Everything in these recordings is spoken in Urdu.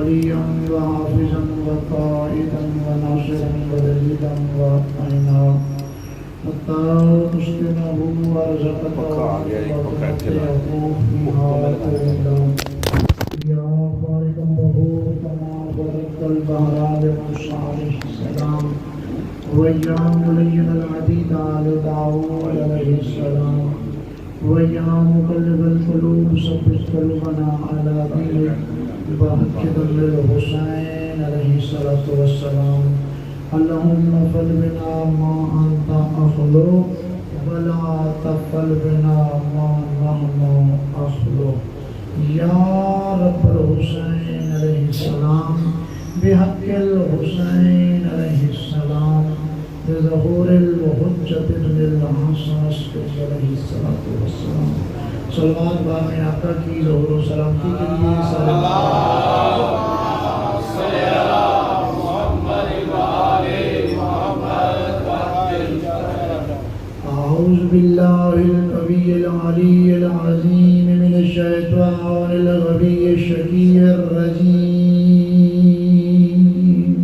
وليا وحافظا وقائدا وناصرا ودليلا ومعينا حتى تسكنه وارزقته وتمتعه فيها طويلا يا خالق الظهور كما فرقت البحر لموسى عليه السلام ويا ملين العديد على داود عليه السلام ويا مقلب القلوب ثبت قلوبنا على دينك بحق دم الحسين عليه الصلاة والسلام اللهم فل بنا ما أنت أخلق ولا تفل بنا ما نحن أخلق يا رب الحسين عليه السلام بحق الحسين عليه السلام بظهور الحجة ابن الحسن عليه الصلاة والسلام صلوات باقی آقا کی ظہور و سلامتی کے لیے أعوذ بالله القوي العلي العظيم من الشيطان الغبي الشقي الرجيم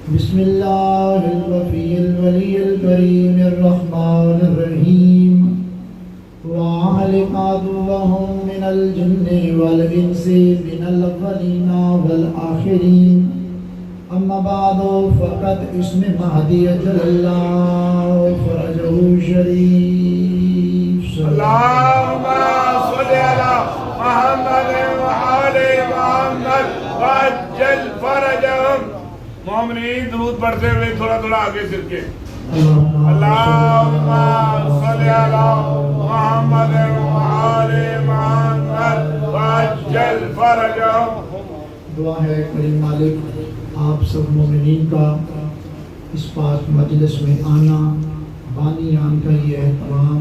بسم الله الوفي الولي الكريم الرحمن الرحيم وأهلك عدوهم من الجن والإنس من الأولين والآخرين أما بعد فقد اسم مهدي جل الله فرجه شريف اللهم صل على محمد وآل محمد وعجل فرجهم مومنین درود پڑھتے ہوئے تھوڑا تھوڑا آگے سر کے اللهم صل على محمد وآل محمد وعجل فرجهم دعا ہے کریم مالک آپ سب مومنین کا اس پاک مجلس میں آنا بانیان کا یہ اہتمام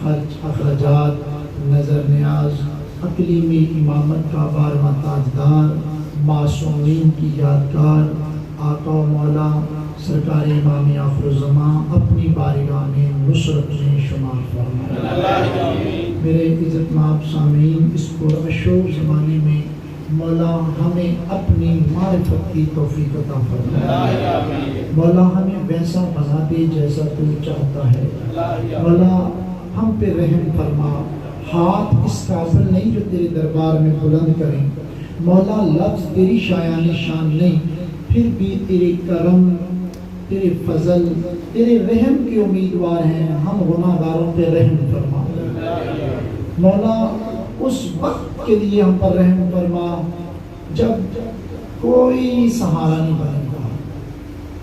خرچ اخراجات نظر نیاز اقلیمی امامت کا بارہواں تاجدار معصومین کی یادگار آقا و مولا سرکار امام آخر الزمان اپنی بارگاہ میں نصرت میں شمار فرمائے میرے عزت مآب سامعین اس پرعشق زمانے میں مولا ہمیں اپنی معرفت کی توفیق عطا فرمائے مولا ہمیں ویسا بنا دے جیسا تو چاہتا ہے مولا ہم پہ رحم فرما ہاتھ اس قابل نہیں جو تیرے دربار میں بلند کریں مولا لفظ تیری شایان شان نہیں پھر بھی تیرے کرم تیرے فضل تیرے رحم کے امیدوار ہیں ہم گناہگاروں پہ رحم فرما مولا اس وقت کے لیے ہم پر رحم فرما جب کوئی سہارا نہیں بنے گا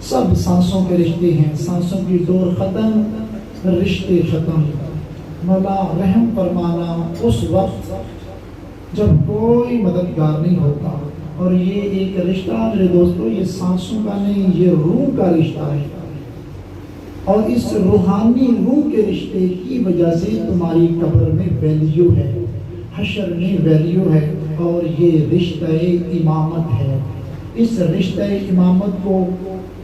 سب سانسوں کے رشتے ہیں سانسوں کی ڈور ختم رشتے ختم مولا رحم فرمانا اس وقت جب کوئی مددگار نہیں ہوگا اور یہ ایک رشتہ میرے دوستو یہ سانسوں کا نہیں یہ روح کا رشتہ ہے اور اس روحانی روح کے رشتے کی وجہ سے تمہاری قبر میں ویلیو ہے حشر میں ویلیو ہے اور یہ رشتہ امامت ہے اس رشتہ امامت کو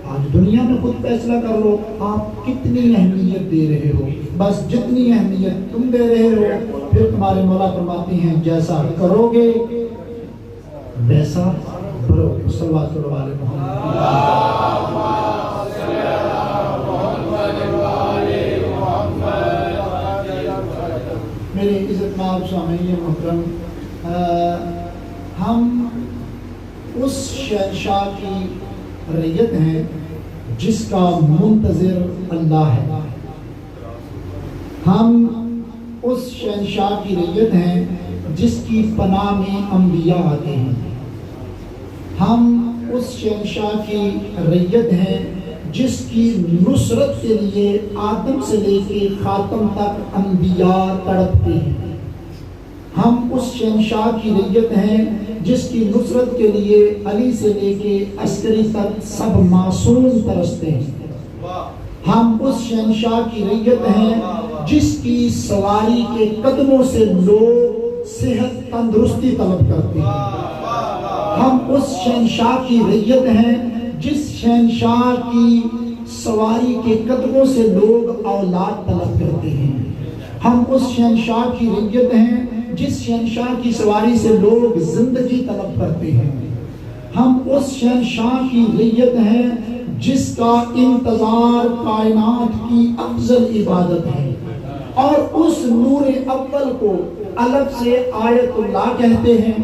آج دنیا میں خود فیصلہ کر لو آپ کتنی اہمیت دے رہے ہو بس جتنی اہمیت تم دے رہے ہو پھر تمہارے مولا فرماتے ہیں جیسا کرو گے ویسا برو صلوات علی محمد میرے عزت مآب سامعین محترم ہم اس شہنشاہ کی رعیت ہیں جس کا منتظر اللہ ہے ہم اس شہنشاہ کی رعیت ہیں جس کی پناہ میں انبیاء آتے ہیں ہم اس شہنشاہ کی رعیت ہیں جس کی نصرت کے لیے آدم سے لے کے خاتم تک انبیاء تڑپتے ہیں ہم اس شہنشاہ کی رعیت ہیں جس کی نصرت کے لیے علی سے لے کے عسکری تک سب معصوم ترستے ہیں ہم اس شہنشاہ کی رعیت ہیں جس کی سواری کے قدموں سے لوگ صحت تندرستی طلب کرتے ہیں ہم اس شہنشاہ کی رعیت ہیں جس شہنشاہ کی سواری کے قدموں سے لوگ اولاد طلب کرتے ہیں ہم اس شہنشاہ کی رعیت ہیں جس شہنشاہ کی سواری سے لوگ زندگی طلب کرتے ہیں، ہم اس شہنشاہ کی رعیت ہیں جس کا انتظار کائنات کی افضل عبادت ہے، اور اس نور اول کو الف سے آیت اللہ کہتے ہیں،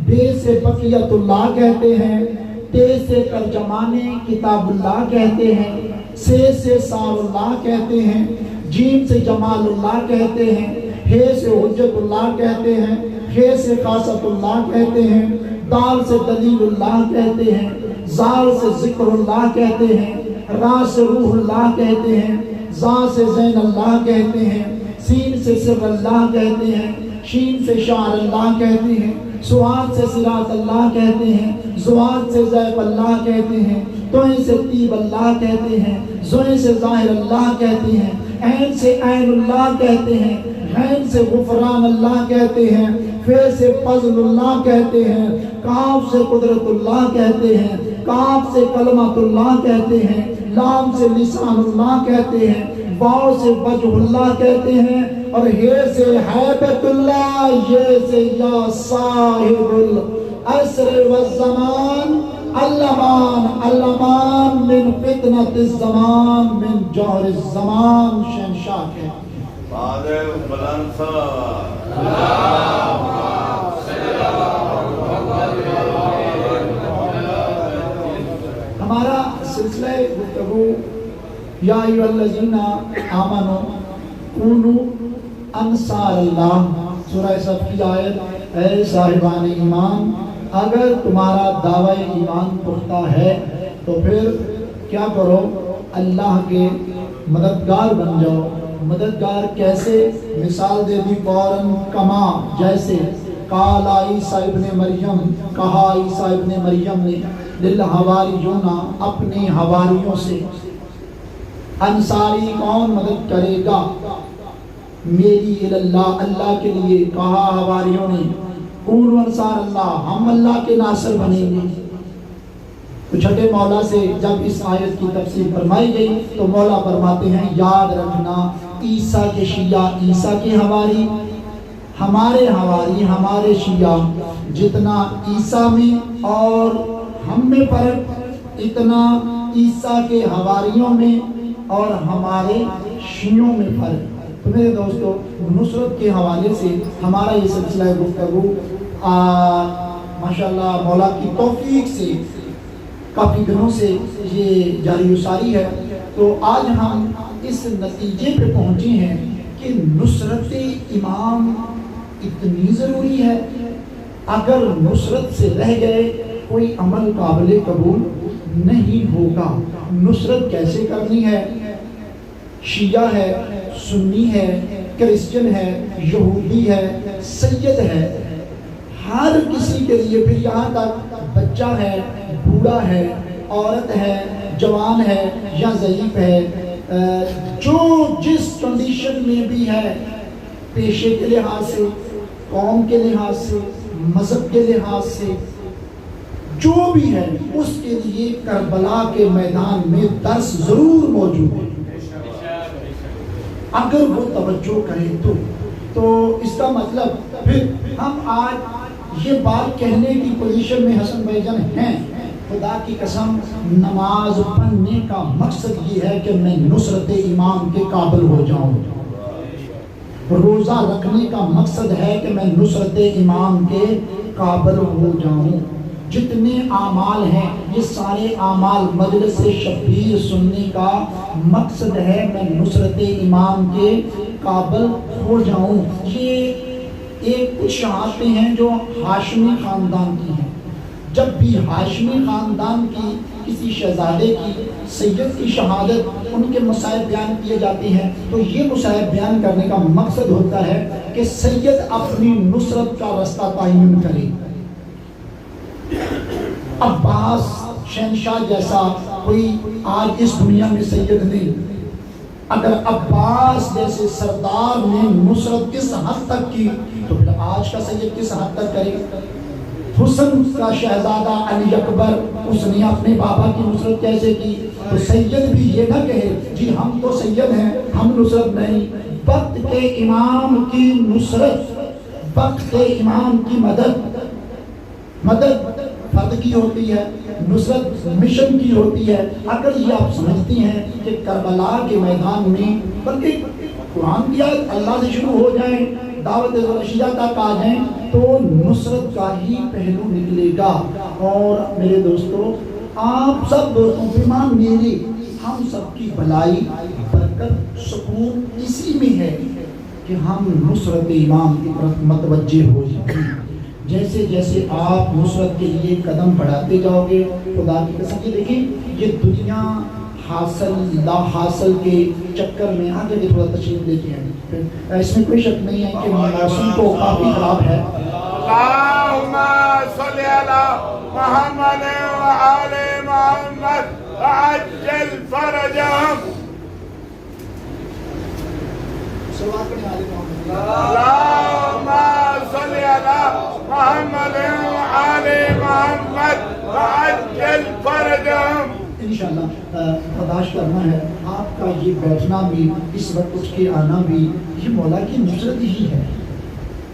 بے سے بقیت اللہ کہتے ہیں، تے سے ترجمان کتاب اللہ کہتے ہیں، سے سار اللہ کہتے ہیں، جیم سے جمال اللہ کہتے ہیں، ہے سے حجت اللہ کہتے ہیں، ہے سے خاصت اللہ کہتے ہیں، دال سے دلیل اللہ کہتے ہیں، زال سے ذکر اللہ کہتے ہیں، را سے روح اللہ کہتے ہیں، زا سے زین اللہ کہتے ہیں، سین سے سر اللہ کہتے ہیں، شین سے شعر اللہ کہتے ہیں، سواد سے صراط اللہ کہتے ہیں، زواد سے زیب اللہ کہتے ہیں، توئیں سے طیب اللہ کہتے ہیں، زوئیں سے ظاہر اللہ کہتے ہیں، عین سے عین اللہ کہتے ہیں، غین سے غفران اللہ کہتے ہیں، فے سے فضل اللہ کہتے ہیں، کاف سے قدرت اللہ کہتے ہیں، کاف سے کلمت اللہ کہتے ہیں، لام سے لسان اللہ کہتے ہیں، واو سے وجہ اللہ کہتے ہیں، اور ہے سے حیبت اللہ، یہ سے یا صاحب العصر والزمان، علمان علمان من فتنة الزمان من جوہر الزمان، شہنشاہ کہتے ہیں۔ فادر بلند صاحب ہمارا سلسلہ گفتگو یا ایھا الذین آمنوا کونوا انصار اللہ، سورہ صف کی آیت، اے صاحبان ایمان اگر تمہارا دعوی ایمان پختہ ہے تو پھر کیا کرو، اللہ کے مددگار بن جاؤ۔ مددگار کیسے؟ مثال دے دی فوراً، کما جیسے، قال عیسیٰ ابن مریم، کہا عیسیٰ ابن مریم نے، للحواریون اپنے حواریوں سے، انصاری کون مدد کرے گا میری اللہ، اللہ کے لیے، کہا حواریوں نے، کون انصار اللہ، ہم اللہ کے ناصر بنیں گے۔ تو چھٹے مولا سے جب اس آیت کی تفسیر فرمائی گئی تو مولا فرماتے ہیں یاد رکھنا عیسیٰ کے شیعہ عیسیٰ کے حواری، ہمارے حواری ہمارے شیعہ، جتنا عیسیٰ میں اور ہم میں فرق اتنا عیسیٰ کے حواریوں میں اور ہمارے شیعوں میں فرق۔ تو میرے دوستو، نصرت کے حوالے سے ہمارا یہ سلسلہ گفتگو ماشاءاللہ مولا کی توفیق سے کافی دنوں سے یہ جاری و ساری ہے۔ تو آج ہم اس نتیجے پہ پہنچے ہیں کہ نصرت امام اتنی ضروری ہے، اگر نصرت سے رہ گئے کوئی عمل قابل قبول نہیں ہوگا۔ نصرت کیسے کرنی ہے؟ شیعہ ہے، سنی ہے، کرسچن ہے، یہودی ہے، سید ہے، ہر کسی کے لیے، پھر یہاں تک بچہ ہے، بوڑھا ہے، عورت ہے، جوان ہے یا ضعیف ہے، جو جس کنڈیشن میں بھی ہے، پیشے کے لحاظ سے، قوم کے لحاظ سے، مذہب کے لحاظ سے، جو بھی ہے اس کے لیے کربلا کے میدان میں درس ضرور موجود ہے، اگر وہ توجہ کرے تو اس کا مطلب پھر ہم آج یہ بات کہنے کی پوزیشن میں حسن بھائی جان ہیں، خدا کی قسم نماز پڑھنے کا مقصد یہ ہے کہ میں نصرت امام کے قابل ہو جاؤں، روزہ رکھنے کا مقصد ہے کہ میں نصرت امام کے قابل ہو جاؤں، جتنے اعمال ہیں یہ سارے اعمال مجلس شبیر سننے کا مقصد ہے میں نصرت امام کے قابل ہو جاؤں۔ یہ ایک کچھ شہادتیں ہیں جو ہاشمی خاندان کی ہیں، جب بھی ہاشمی خاندان کی کسی شہزادے کی، سید کی شہادت، ان کے مصائب بیان کیے جاتے ہیں تو یہ مصائب بیان کرنے کا مقصد ہوتا ہے کہ سید اپنی نصرت کا رستہ تعین کرے۔ عباس شہنشاہ جیسا کوئی آج اس دنیا میں سید نہیں، اگر عباس جیسے سردار نے نصرت کس حد تک کی تو پھر آج کا سید کس حد تک کرے۔ حسن کا شہزادہ علی اکبر، اس نے اپنے بابا کی نصرت کیسے کی؟ تو سید بھی یہ نہ کہے جی ہم تو سید ہیں، ہم نصرت نہیں۔ وقت کے امام کی نصرت وقت امام کی مدد فرد کی ہوتی ہے، نصرت مشن کی ہوتی ہے۔ اگر یہ آپ سمجھتی ہیں کہ کربلا کے میدان میں بلکہ قرآن کی آیت اللہ سے شروع ہو جائیں، دعوت رشیدہ تک آ جائیں، تو نصرت کا ہی پہلو نکلے گا۔ اور میرے دوستو، آپ سب دوستوں پیمان میری، ہم سب کی بھلائی، برکت، سکون اسی میں ہے کہ ہم نصرت امام کی طرف متوجہ ہو جائیں۔ جیسے جیسے آپ نصرت کے لیے قدم بڑھاتے جاؤ گے، خدا کی قسم یہ دیکھیں، یہ دنیا حاصل لا حاصل کے چکر میں آگے بھی تھوڑا تشریف لیتے ہیں۔ اس میں کوئی شک نہیں ہے کہ موسم تو کافی خراب ہے۔ اللہم صلی علی محمد وآل محمد وعجل فرجہم۔ اللہم صلی علی محمد وآل محمد وعجل فرجہم۔ انشاءاللہ برداشت کرنا ہے، آپ کا یہ بیٹھنا بھی، اس وقت اٹھ کے آنا بھی، یہ مولا کی نصرت ہی ہے،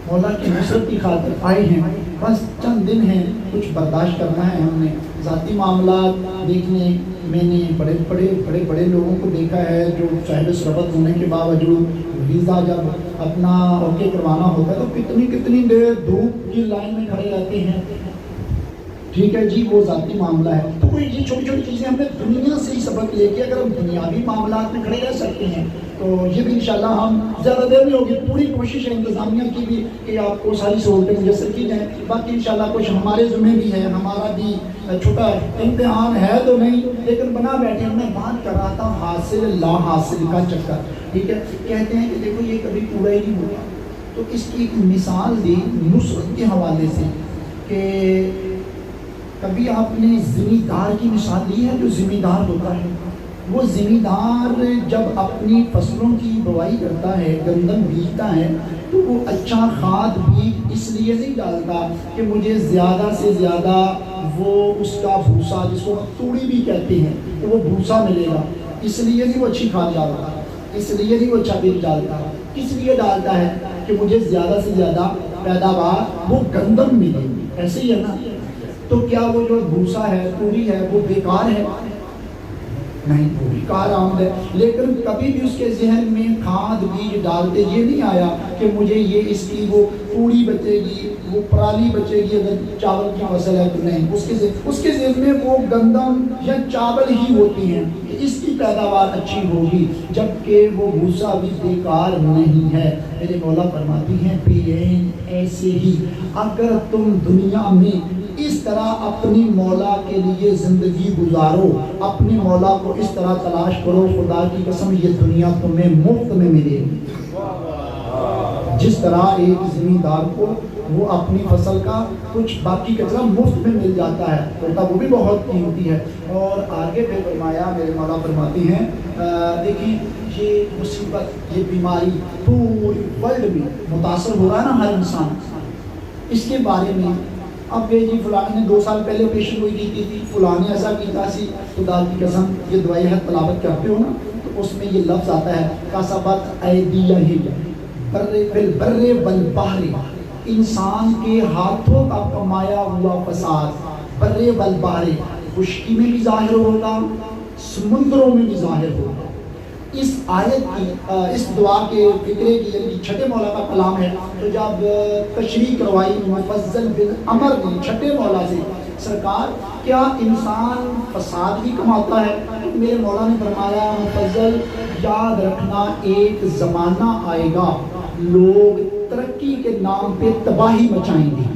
مولا کی نصرت کی خاطر آئے ہیں۔ بس چند دن ہیں، کچھ برداشت کرنا ہے ہم نے۔ ذاتی معاملات دیکھنے میں نے بڑے لوگوں کو دیکھا ہے جو صاحب ثروت ہونے کے باوجود ویزا جب اپنا اوکے کروانا ہوتا ہے تو کتنی دیر دھوپ کی لائن میں کھڑے رہتے ہیں۔ ٹھیک ہے جی، وہ ذاتی معاملہ ہے۔ تو کوئی یہ چھوٹی چھوٹی چیزیں ہم نے دنیا سے ہی سبق لے کے اگر ہم دنیاوی معاملات میں کھڑے رہ سکتے ہیں تو یہ بھی انشاءاللہ ہم زیادہ دیر نہیں ہوگی۔ پوری کوشش ہے انتظامیہ کی بھی کہ آپ کو ساری سہولتیں میسر کی جائیں۔ باقی انشاءاللہ کچھ ہمارے ذمہ بھی ہے، ہمارا بھی چھوٹا امتحان ہے تو نہیں، لیکن بنا بیٹھے ہم نے بات کر رہا تھا حاصل لا حاصل کا چکر۔ ٹھیک ہے، کہتے ہیں کہ دیکھو یہ کبھی پورا ہی نہیں ہوگا، تو اس کی ایک مثال دی نصرت کے حوالے سے کہ کبھی آپ نے زمیندار کی مثال لی ہے؟ جو زمیندار ہوتا ہے، وہ زمیندار جب اپنی فصلوں کی بوائی کرتا ہے، گندم بیجتا ہے، تو وہ اچھا کھاد بیج اس لیے نہیں ڈالتا کہ مجھے زیادہ سے زیادہ وہ اس کا بھوسا، جس کو توڑی بھی کہتے ہیں، تو وہ بھوسا ملے گا، اس لیے نہیں وہ اچھی کھاد ڈالتا، اس لیے نہیں وہ اچھا بیج ڈالتا، کس لیے ڈالتا ہے کہ مجھے زیادہ سے زیادہ پیداوار وہ گندم ملے گی۔ ایسے ہی ہے نا؟ تو کیا وہ جو بھوسا ہے، توری ہے، وہ بیکار ہے؟ نہیں، وہ بھی کار آمد ہے، لیکن کبھی بھی اس کے ذہن میں کھاد بیج ڈالتے یہ نہیں آیا کہ مجھے یہ اس کی وہ پوڑی بچے گی، وہ پرالی بچے گی اگر چاول کی فصل ہے تو نہیں، اس کے ذہن میں وہ گندم یا چاول ہی ہوتی ہیں کہ اس کی پیداوار اچھی ہوگی، جبکہ وہ بھوسا بھی بیکار نہیں ہے۔ میرے مولا فرماتی ہیں بین ایسے ہی اگر تم دنیا میں اس طرح اپنی مولا کے لیے زندگی گزارو، اپنے مولا کو اس طرح تلاش کرو، خدا کی قسم یہ دنیا تمہیں مفت میں ملے گی۔ جس طرح ایک زمیندار کو وہ اپنی فصل کا کچھ باقی کچرا مفت میں مل جاتا ہے، تو وہ بھی بہت قیمتی ہے۔ اور آگے پہ فرمایا، میرے مولا فرماتی ہیں دیکھیں یہ مصیبت، یہ بیماری پوری ورلڈ میں متاثر ہو رہا ہے نا ہر انسان، اس کے بارے میں اب یہ جی فلاں نے 2 سال پہلے پیشن گوئی کی تھی، فلاں نے ایسا کیتا سی، خدا کی قسم یہ دعائی ہے تلاوت کرتے ہو نا تو اس میں یہ لفظ آتا ہے کسبت ایدیہم بالبر والبحر، انسان کے ہاتھوں کا کمایا ہوا فساد، بر والبحر، خشکی میں بھی ظاہر ہوگا، سمندروں میں بھی ظاہر ہوگا۔ اس آیت کی اس دعا کے فکرے کی یعنی چھٹے مولا کا کلام ہے، تو جب تشریح کروائی مفضل بن عمر نے چھٹے مولا سے، سرکار کیا انسان فساد بھی کماتا ہے؟ تو میرے مولا نے فرمایا مفضل یاد رکھنا ایک زمانہ آئے گا لوگ ترقی کے نام پہ تباہی مچائیں گے۔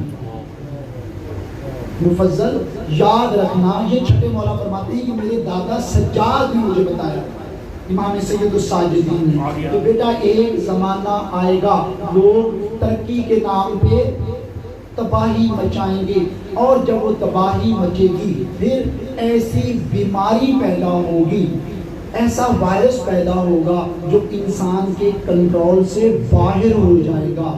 مفضل یاد رکھنا، یہ چھٹے مولا فرماتے ہیں کہ میرے دادا سجاد نے مجھے بتایا، امام سید الساجدین نے، کہ بیٹا ایک زمانہ آئے گا لوگ ترقی کے نام پہ تباہی مچائیں گے، اور جب وہ تباہی مچے گی پھر ایسی بیماری پیدا ہوگی، ایسا وائرس پیدا ہوگا جو انسان کے کنٹرول سے باہر ہو جائے گا۔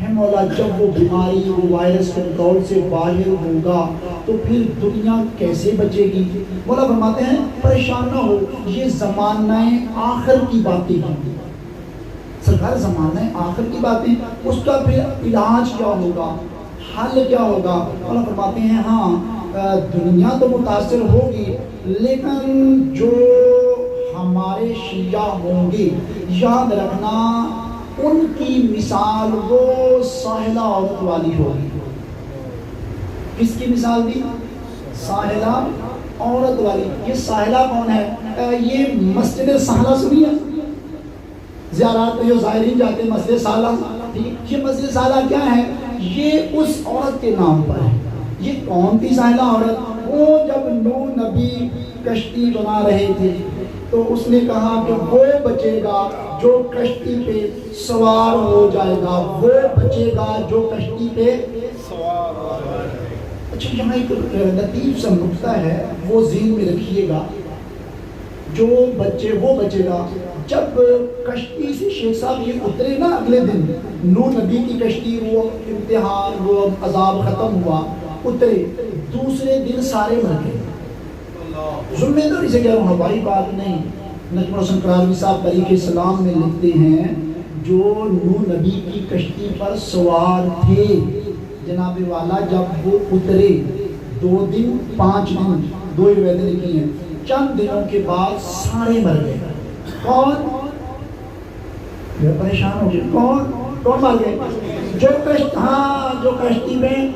ہے مولا جب وہ بیماری، وہ وائرس کنٹرول سے باہر ہوگا تو پھر دنیا کیسے بچے گی؟ مولا فرماتے ہیں پریشان نہ ہو، یہ زمانہ آخر کی باتیں ہیں، سرکار زمانہ آخر کی باتیں، اس کا پھر علاج کیا ہوگا، حل کیا ہوگا؟ اللہ فرماتے ہیں ہاں دنیا تو متاثر ہوگی، لیکن جو ہمارے شیعہ ہوں گے یاد رکھنا ان کی مثال وہ ساحلہ عورت والی ہوگی۔ کس کی مثال دی؟ ساحلہ عورت والی۔ یہ ساحلہ کون ہے؟ یہ مسجد ساحلہ سنی ہے؟ زیارات میں جو زائرین جاتے ہیں مسجد ساحلہ، یہ مسجد ساحلہ کیا ہے؟ یہ اس عورت کے نام پر ہے۔ یہ کون تھی ساحلہ عورت؟ وہ جب نوح نبی کشتی بنا رہے تھے تو اس نے کہا کہ وہ بچے گا جو کشتی پہ سوار ہو جائے گا، وہ بچے گا جو کشتی پہ سوار ہو جائے گا۔ اچھا یہاں ایک لطیف سا نکتہ ہے، وہ ذہن میں رکھیے گا، جو بچے وہ بچے گا۔ جب کشتی سے شیخ صاحب یہ اترے نا اگلے دن، نوح نبی کی کشتی، وہ امتحان وہ عذاب ختم ہوا، اترے، دوسرے دن سارے مر گئے۔ ذمہ داری سے کہہ رہا ہوں، ہوائی بات نہیں۔ نجم الحسن قرآنوی صاحب طریق اسلام میں لکھتے ہیں جو نوح نبی کی کشتی پر سوار تھے جناب والا، جب وہ اترے 2 دن 5 دن، 2 روایتیں لکھی ہیں، چند دنوں کے بعد سارے مر گئے۔ کون؟ یہ پریشان ہو گئے، کون مر گئے؟ جو کشتی میں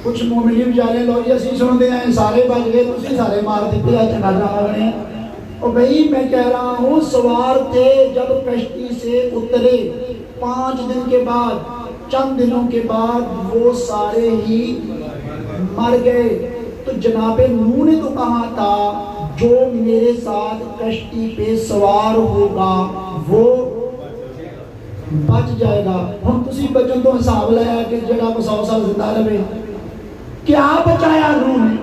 کچھ مومنین جا رہے لوگ اسی سن دے ہیں سارے بچ گئے، تسی سارے مار دیتے ہیں، چنگا جا رہے ہیں۔ اور بھائی میں کہہ رہا ہوں سوار تھے، جب کشتی سے اترے 5 دن کے بعد، چند دنوں کے بعد وہ سارے ہی مر گئے۔ تو جناب نوح نے تو کہا تھا جو میرے ساتھ کشتی پہ سوار ہوگا وہ بچ جائے گا۔ ہم تسی بچن تو حساب لایا کہ جگہ کو 100 سال زندہ رہے، کیا بچایا نوح نے؟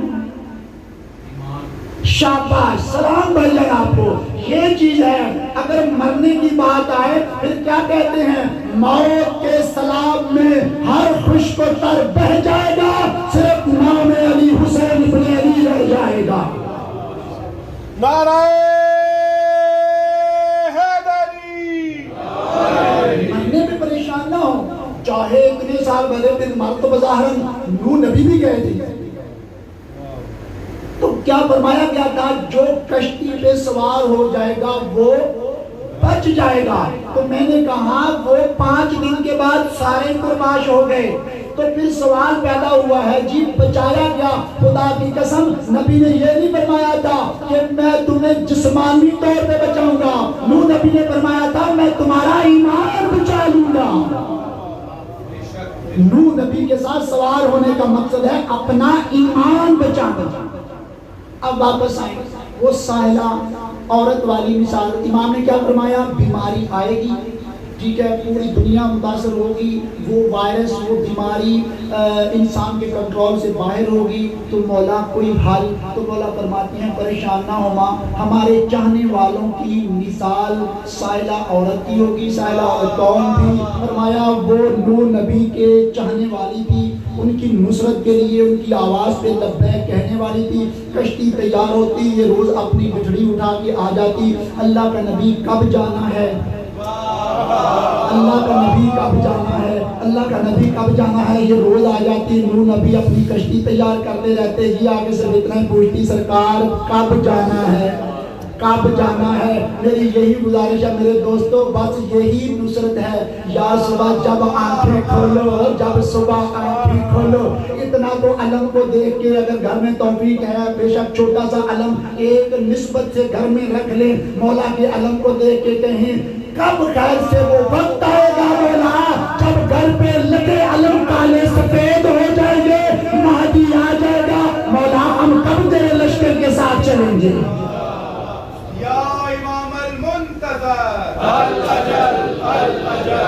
شاباش، سلام بھائی جائے آپ کو۔ یہ چیز ہے، اگر مرنے کی بات آئے پھر کیا کہتے ہیں؟ موت کے سلام میں ہر خشک و تر بہ جائے گا، صرف امام علی حسین ابن علی رہ جائے گا۔ نعرہ حیدری۔ مرنے میں پریشان نہ ہو، چاہے اتنے سال بھلے دن مر تو بظاہراً نوح نبی بھی گئے تھے۔ تو کیا فرمایا گیا تھا؟ جو کشتی پہ سوار ہو جائے گا وہ بچ جائے گا۔ تو میں نے کہا وہ 5 دن کے بعد سارے قرباش ہو گئے، تو پھر سوال پیدا ہوا ہے جی بچایا گیا؟ خدا کی قسم نبی نے یہ نہیں فرمایا تھا کہ میں تمہیں جسمانی طور پہ بچاؤں گا، نوح نبی نے فرمایا تھا میں تمہارا ایمان بچا لوں گا۔ نوح نبی کے ساتھ سوار ہونے کا مقصد ہے اپنا ایمان بچانا۔ اب واپس آئیں، وہ ساحلہ عورت والی مثال، امام نے کیا فرمایا؟ بیماری آئے گی، ٹھیک ہے، پوری دنیا متاثر ہوگی، وہ وائرس وہ بیماری انسان کے کنٹرول سے باہر ہوگی، تو مولا کوئی حل؟ تو مولا فرماتے ہیں پریشان نہ ہوما، ہمارے چاہنے والوں کی مثال ساحلہ عورت کی ہوگی۔ ساحلہ عورت کون تھی؟ فرمایا وہ نوح نبی کے چاہنے والی تھی، ان کی نصرت کے لیے ان کی آواز پہ لبیک کہنے والی تھی۔ کشتی تیار ہوتی، یہ روز اپنی بچڑی اٹھا کے آ جاتی۔ اللہ کا نبی کب جانا ہے؟ اللہ کا نبی کب جانا ہے؟ اللہ کا نبی کب جانا ہے؟ یہ روز آ جاتی، نوح نبی اپنی کشتی تیار کرتے رہتے، یہ آگے سے اتنا ہی پوچھتی سرکار کب جانا ہے، کب جانا ہے؟ میری یہی گزارش ہے میرے دوستو، بس یہی نصرت ہے۔ یا صبح جب آنکھیں کھولو، جب صبح آنکھیں کھولو، اتنا تو علم کو دیکھ کے اگر گھر میں توفیق ہے، بے شک چھوٹا سا علم ایک نسبت سے گھر میں رکھ لیں، مولا کے علم کو دیکھ کے کہیں کب خیر سے وہ وقت آئے گا مولا جب گھر پہ لگے علم کالے سفید ہو جائیں گے، مہدی آ جائے گا، مولا ہم کب تیرے لشکر کے ساتھ چلیں گے؟ یا امام المنتظر الاجل الاجل، یا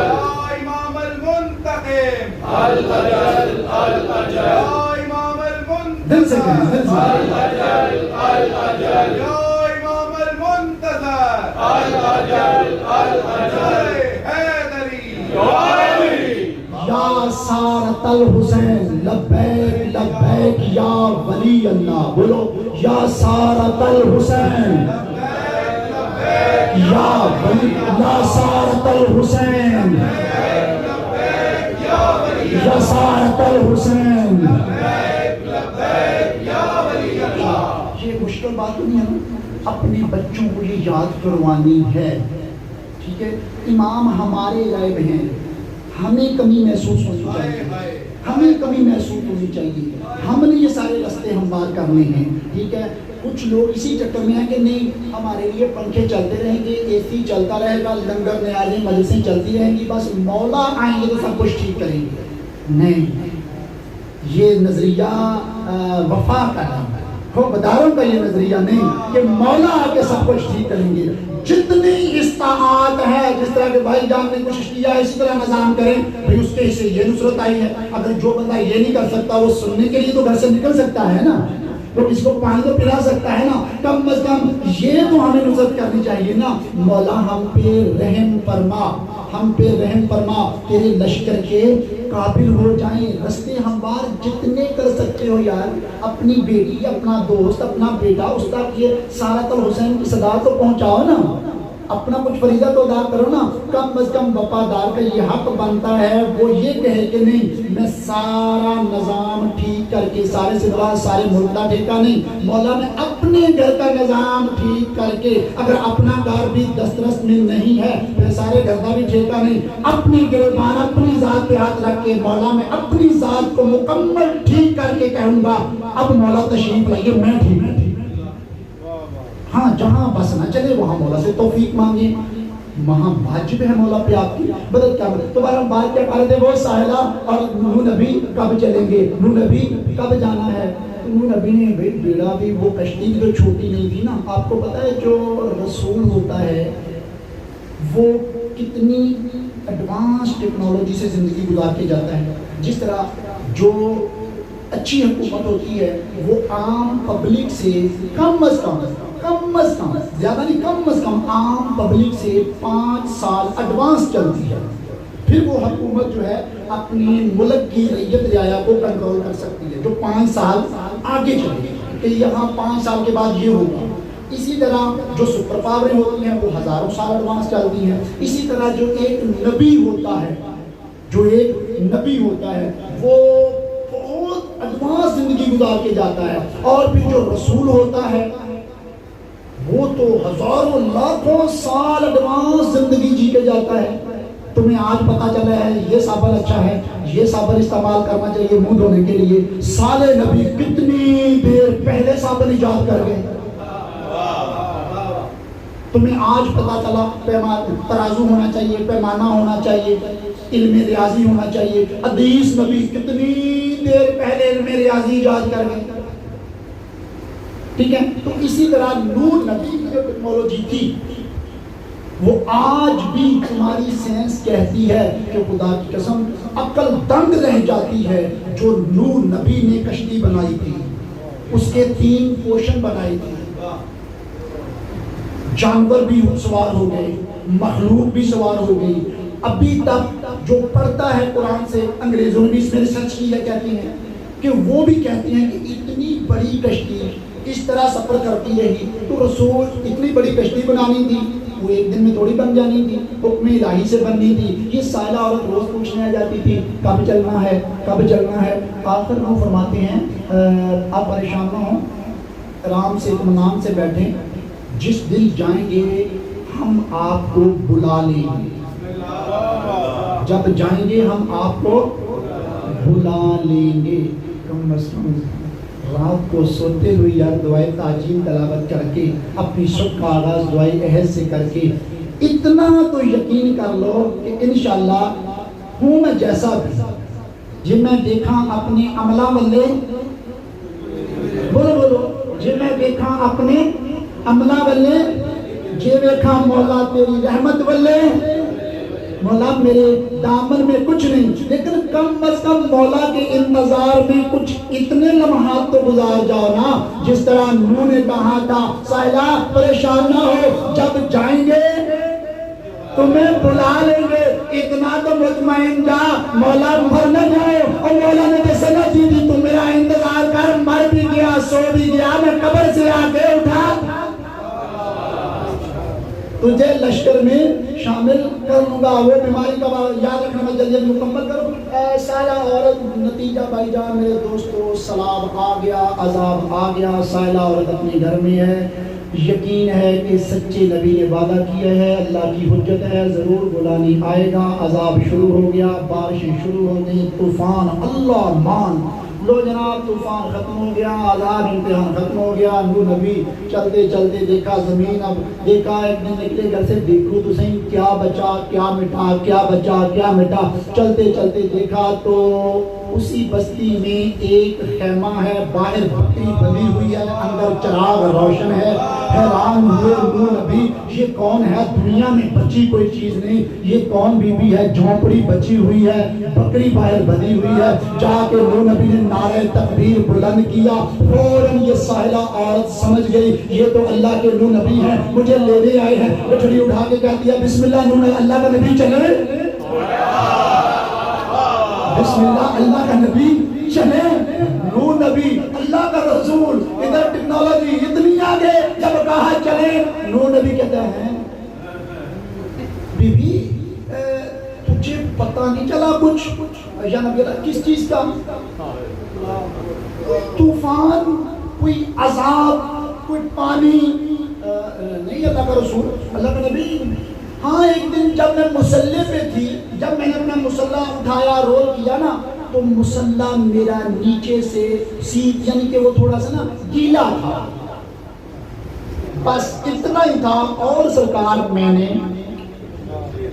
امام المنتقم الاجل الاجل، یا امام المنتظر دل سے کہیں، دل سے الاجل الاجل، یا امام المنتظر الاجل الاجل، حیدری یا سارت الحسین لبیک لبیک یا ولی اللہ، بولو یا سارت الحسین یا ولی یا سارت الحسین، یا سارت الحسین. یہ مشکل بات نہیں ہے نا، اپنے بچوں کو یہ یاد کروانی ہے. ٹھیک ہے، امام ہمارے غائب ہیں، ہمیں کمی محسوس ہونی چاہیے، ہمیں کمی محسوس ہونی چاہیے. ہم نے یہ سارے راستے ہموار کرنے ہیں. ٹھیک ہے، کچھ لوگ اسی چکر میں ہیں کہ نہیں ہمارے لیے پنکھے چلتے رہیں گے، اے سی چلتا رہے گا، لنگر نیازیں مجلسیں چلتی رہیں گی، بس مولا آئیں گے تو سب کچھ ٹھیک کریں گے. نہیں، یہ نظریہ وفا کا ہے، بداروں کا یہ نظریہ نہیں کہ مولا آ کے سب کچھ ٹھیک کریں گے. جتنی استطاعت ہے، جس طرح کے بھائی جان نے کوشش کیا ہے اسی طرح نظام کریں. بھائی اس کے حصے یہ نصرت آئی ہے، اگر جو بندہ یہ نہیں کر سکتا وہ سننے کے لیے تو گھر سے نکل سکتا ہے نا، وہ کسی کو پانی تو پلا سکتا ہے نا. کم از کم یہ تو ہمیں نصرت کرنی چاہیے نا. مولا ہم پہ رحم فرما، ہم پہ رحم فرما، تیرے لشکر کے قابل ہو جائیں. رستے ہموار جتنے کر سکتے ہو یار، اپنی بیٹی، اپنا دوست، اپنا بیٹا، اس تک یہ سارت الحسین کی صدا تو پہنچاؤ نا. اپنا کچھ فریضہ تو ادا کرو نا. کم از کم وفادار کا یہ حق بنتا ہے وہ یہ کہے کہ نہیں میں سارا نظام ٹھیک کر کے، سارے سے بڑا سارے ملک کا ٹھیکہ نہیں، مولا میں اپنے گھر کا نظام ٹھیک کر کے، اگر اپنا گھر بھی دسترس میں نہیں ہے پھر سارے گھر کا بھی ٹھیکہ نہیں، اپنی گریبان اپنی ذات پہ ہاتھ رکھ کے مولا میں اپنی ذات کو مکمل ٹھیک کر کے کہوں گا اب مولا تشریف لائیے، میں ٹھیک ہے. ہاں جہاں بس نہ چلے وہاں مولا سے توفیق مانگیں، وہاں واجب ہے مولا پہ آپ کی مدد کیا. تو ہم بات کیا کر رہے تھے، وہ ساحلہ اور نوح نبی کب چلیں گے، نوح نبی کب جانا ہے. نوح نبی نے بھائی بیڑا بھی، وہ کشتی بھی تو چھوٹی نہیں تھی نا. آپ کو پتا ہے جو رسول ہوتا ہے وہ کتنی ایڈوانس ٹیکنالوجی سے زندگی گزار کے جاتا ہے. جس طرح جو اچھی حکومت ہوتی ہے وہ عام پبلک سے کم از کم زیادہ نہیں، کم از کم عام پبلک سے 5 سال ایڈوانس چلتی ہے. پھر وہ حکومت جو ہے اپنی ملک کی رعیت رعایا کو کنٹرول کر سکتی ہے، جو 5 سال آگے چلے گی کہ یہاں 5 سال کے بعد یہ ہوگا. اسی طرح جو سپر پاوریں ہوتی ہیں وہ ہزاروں سال ایڈوانس چلتی ہیں. اسی طرح جو ایک نبی ہوتا ہے، وہ بہت ایڈوانس زندگی گزار کے جاتا ہے. اور پھر جو رسول ہوتا ہے وہ تو ہزاروں لاکھوں سال ایڈوانس زندگی جی کے جاتا ہے. تمہیں آج پتا چلا ہے یہ صابن اچھا ہے، یہ صابن استعمال کرنا چاہیے منہ دھونے کے لیے. سالے نبی کتنی دیر پہلے صابن ایجاد کر گئے. تمہیں آج پتا چلا ترازو ہونا چاہیے، پیمانہ ہونا چاہیے، علم ریاضی ہونا چاہیے. حدیث نبی کتنی دیر پہلے علم ریاضی ایجاد کر گئے. ٹھیک ہے، تو اسی طرح نوح نبی کی جو ٹیکنالوجی تھی وہ آج بھی تمہاری سائنس کہتی ہے کہ خدا کی قسم عقل دنگ رہ جاتی ہے. جو نوح نبی نے کشتی بنائی تھی، اس کے 3 پورشن بنائے تھے، جانور بھی سوار ہو گئے، مخلوق بھی سوار ہو گئی. ابھی تک جو پڑھتا ہے قرآن سے، انگریزوں نے بھی اس میں ریسرچ کی ہے، کہتی ہیں کہ وہ بھی کہتے ہیں کہ اتنی بڑی کشتی اس طرح سفر کرتی رہی تو رسول اتنی بڑی کشتی بنانی تھی، وہ ایک دن میں تھوڑی بن جانی تھی، حکم الہی سے بننی تھی. یہ سائلہ عورت روز پوچھنے آ جاتی تھی کب چلنا ہے، کب چلنا ہے. آخر وہ فرماتے ہیں آپ پریشان نہ ہوں، آرام سے اطمینان سے بیٹھیں، جس دن جائیں گے ہم آپ کو بلا لیں گے، جب جائیں گے ہم آپ کو بلا لیں گے. کم از کم رات کو سوتے ہوئے یار دعائے تعجیل تلاوت کر کے، اپنی شب کا آغاز دعائے اہل سے کر کے اتنا تو یقین کر لو کہ انشاءاللہ ہوں میں جیسا بھی، جب میں دیکھا اپنے عملہ والے، بولو جب میں دیکھا اپنے عملہ والے، جے دیکھا مولا تیری رحمت والے، مولا میرے دامن میں کچھ نہیں، لیکن کم از کم مولا کے انتظار میں کچھ اتنے لمحات تو گزار جاؤ نا. جس طرح نوح نے کہا تھا سائلہ پریشان نہ ہو، جب جائیں گے تمہیں بلا لیں گے، اتنا تو مطمئن جا، مولا مر نہ جائے. اور مولا نے صلاح دی تھی تو میرا انتظار کر، مر بھی گیا، سو بھی گیا، میں قبر سے آ کے اٹھا. تجھے لشکر میں شامل کر لوں گا. وہ بیماری کا یاد رکھنا, میں جلدی مکمل کروں. سائلہ عورت, نتیجہ بھائی جان میرے دوستو, سلام آ گیا, عذاب آ گیا. سائلہ عورت اپنے گھر میں ہے, یقین ہے کہ سچے نبی نے وعدہ کیا ہے, اللہ کی حجت ہے, ضرور بلانی آئے گا. عذاب شروع ہو گیا, بارشیں شروع ہو گئی, طوفان, اللہ مان لو جناب, طوفان ختم ہو گیا, عذاب امتحان ختم ہو گیا. نو نبی چلتے چلتے دیکھا زمین, اب دیکھا ایک دن نکلے گھر سے, دیکھو تو صحیح کیا بچا کیا مٹا, کیا بچا کیا مٹا. چلتے چلتے دیکھا تو اسی بستی میں ایک خیمہ ہے, باہر بکری بندھی ہوئی ہے, اندر چراغ روشن ہے. حیران ہوئے نو نبی, یہ کون ہے؟ دنیا میں بچی کوئی چیز نہیں, یہ کون بی بی ہے؟ جھونپڑی بچی ہوئی ہے, بکری باہر بندھی ہوئی ہے. جا کے نو نبی نے نعرہ تکبیر بلند کیا. فوراً یہ سائلہ عورت سمجھ گئی یہ تو اللہ کے نو نبی ہیں, مجھے لینے آئے ہیں. گٹھڑی اٹھا کے کہہ دیا بسم اللہ, نو اللہ کا نبی چلے, بسم اللہ اللہ کا نبی چلے. نو نبی اللہ کا رسول, ادھر ٹیکنالوجی اتنی آگے, جب کہا چلے, نو نبی کہتا ہے بی بی تجھے پتہ نہیں چلا کچھ؟ یا نبی اللہ کس چیز کا؟ کوئی طوفان, کوئی عذاب, کوئی پانی؟ نہیں اللہ کا رسول, اللہ کا نبی. ہاں ایک دن جب میں مصلی پہ تھی, جب میں نے اپنا مصلی اٹھایا, رول کیا نا, تو مصلی میرا نیچے سے سیٹ, یعنی کہ وہ تھوڑا سا نا گیلا تھا, بس اتنا ہی تھا. اور سرکار میں نے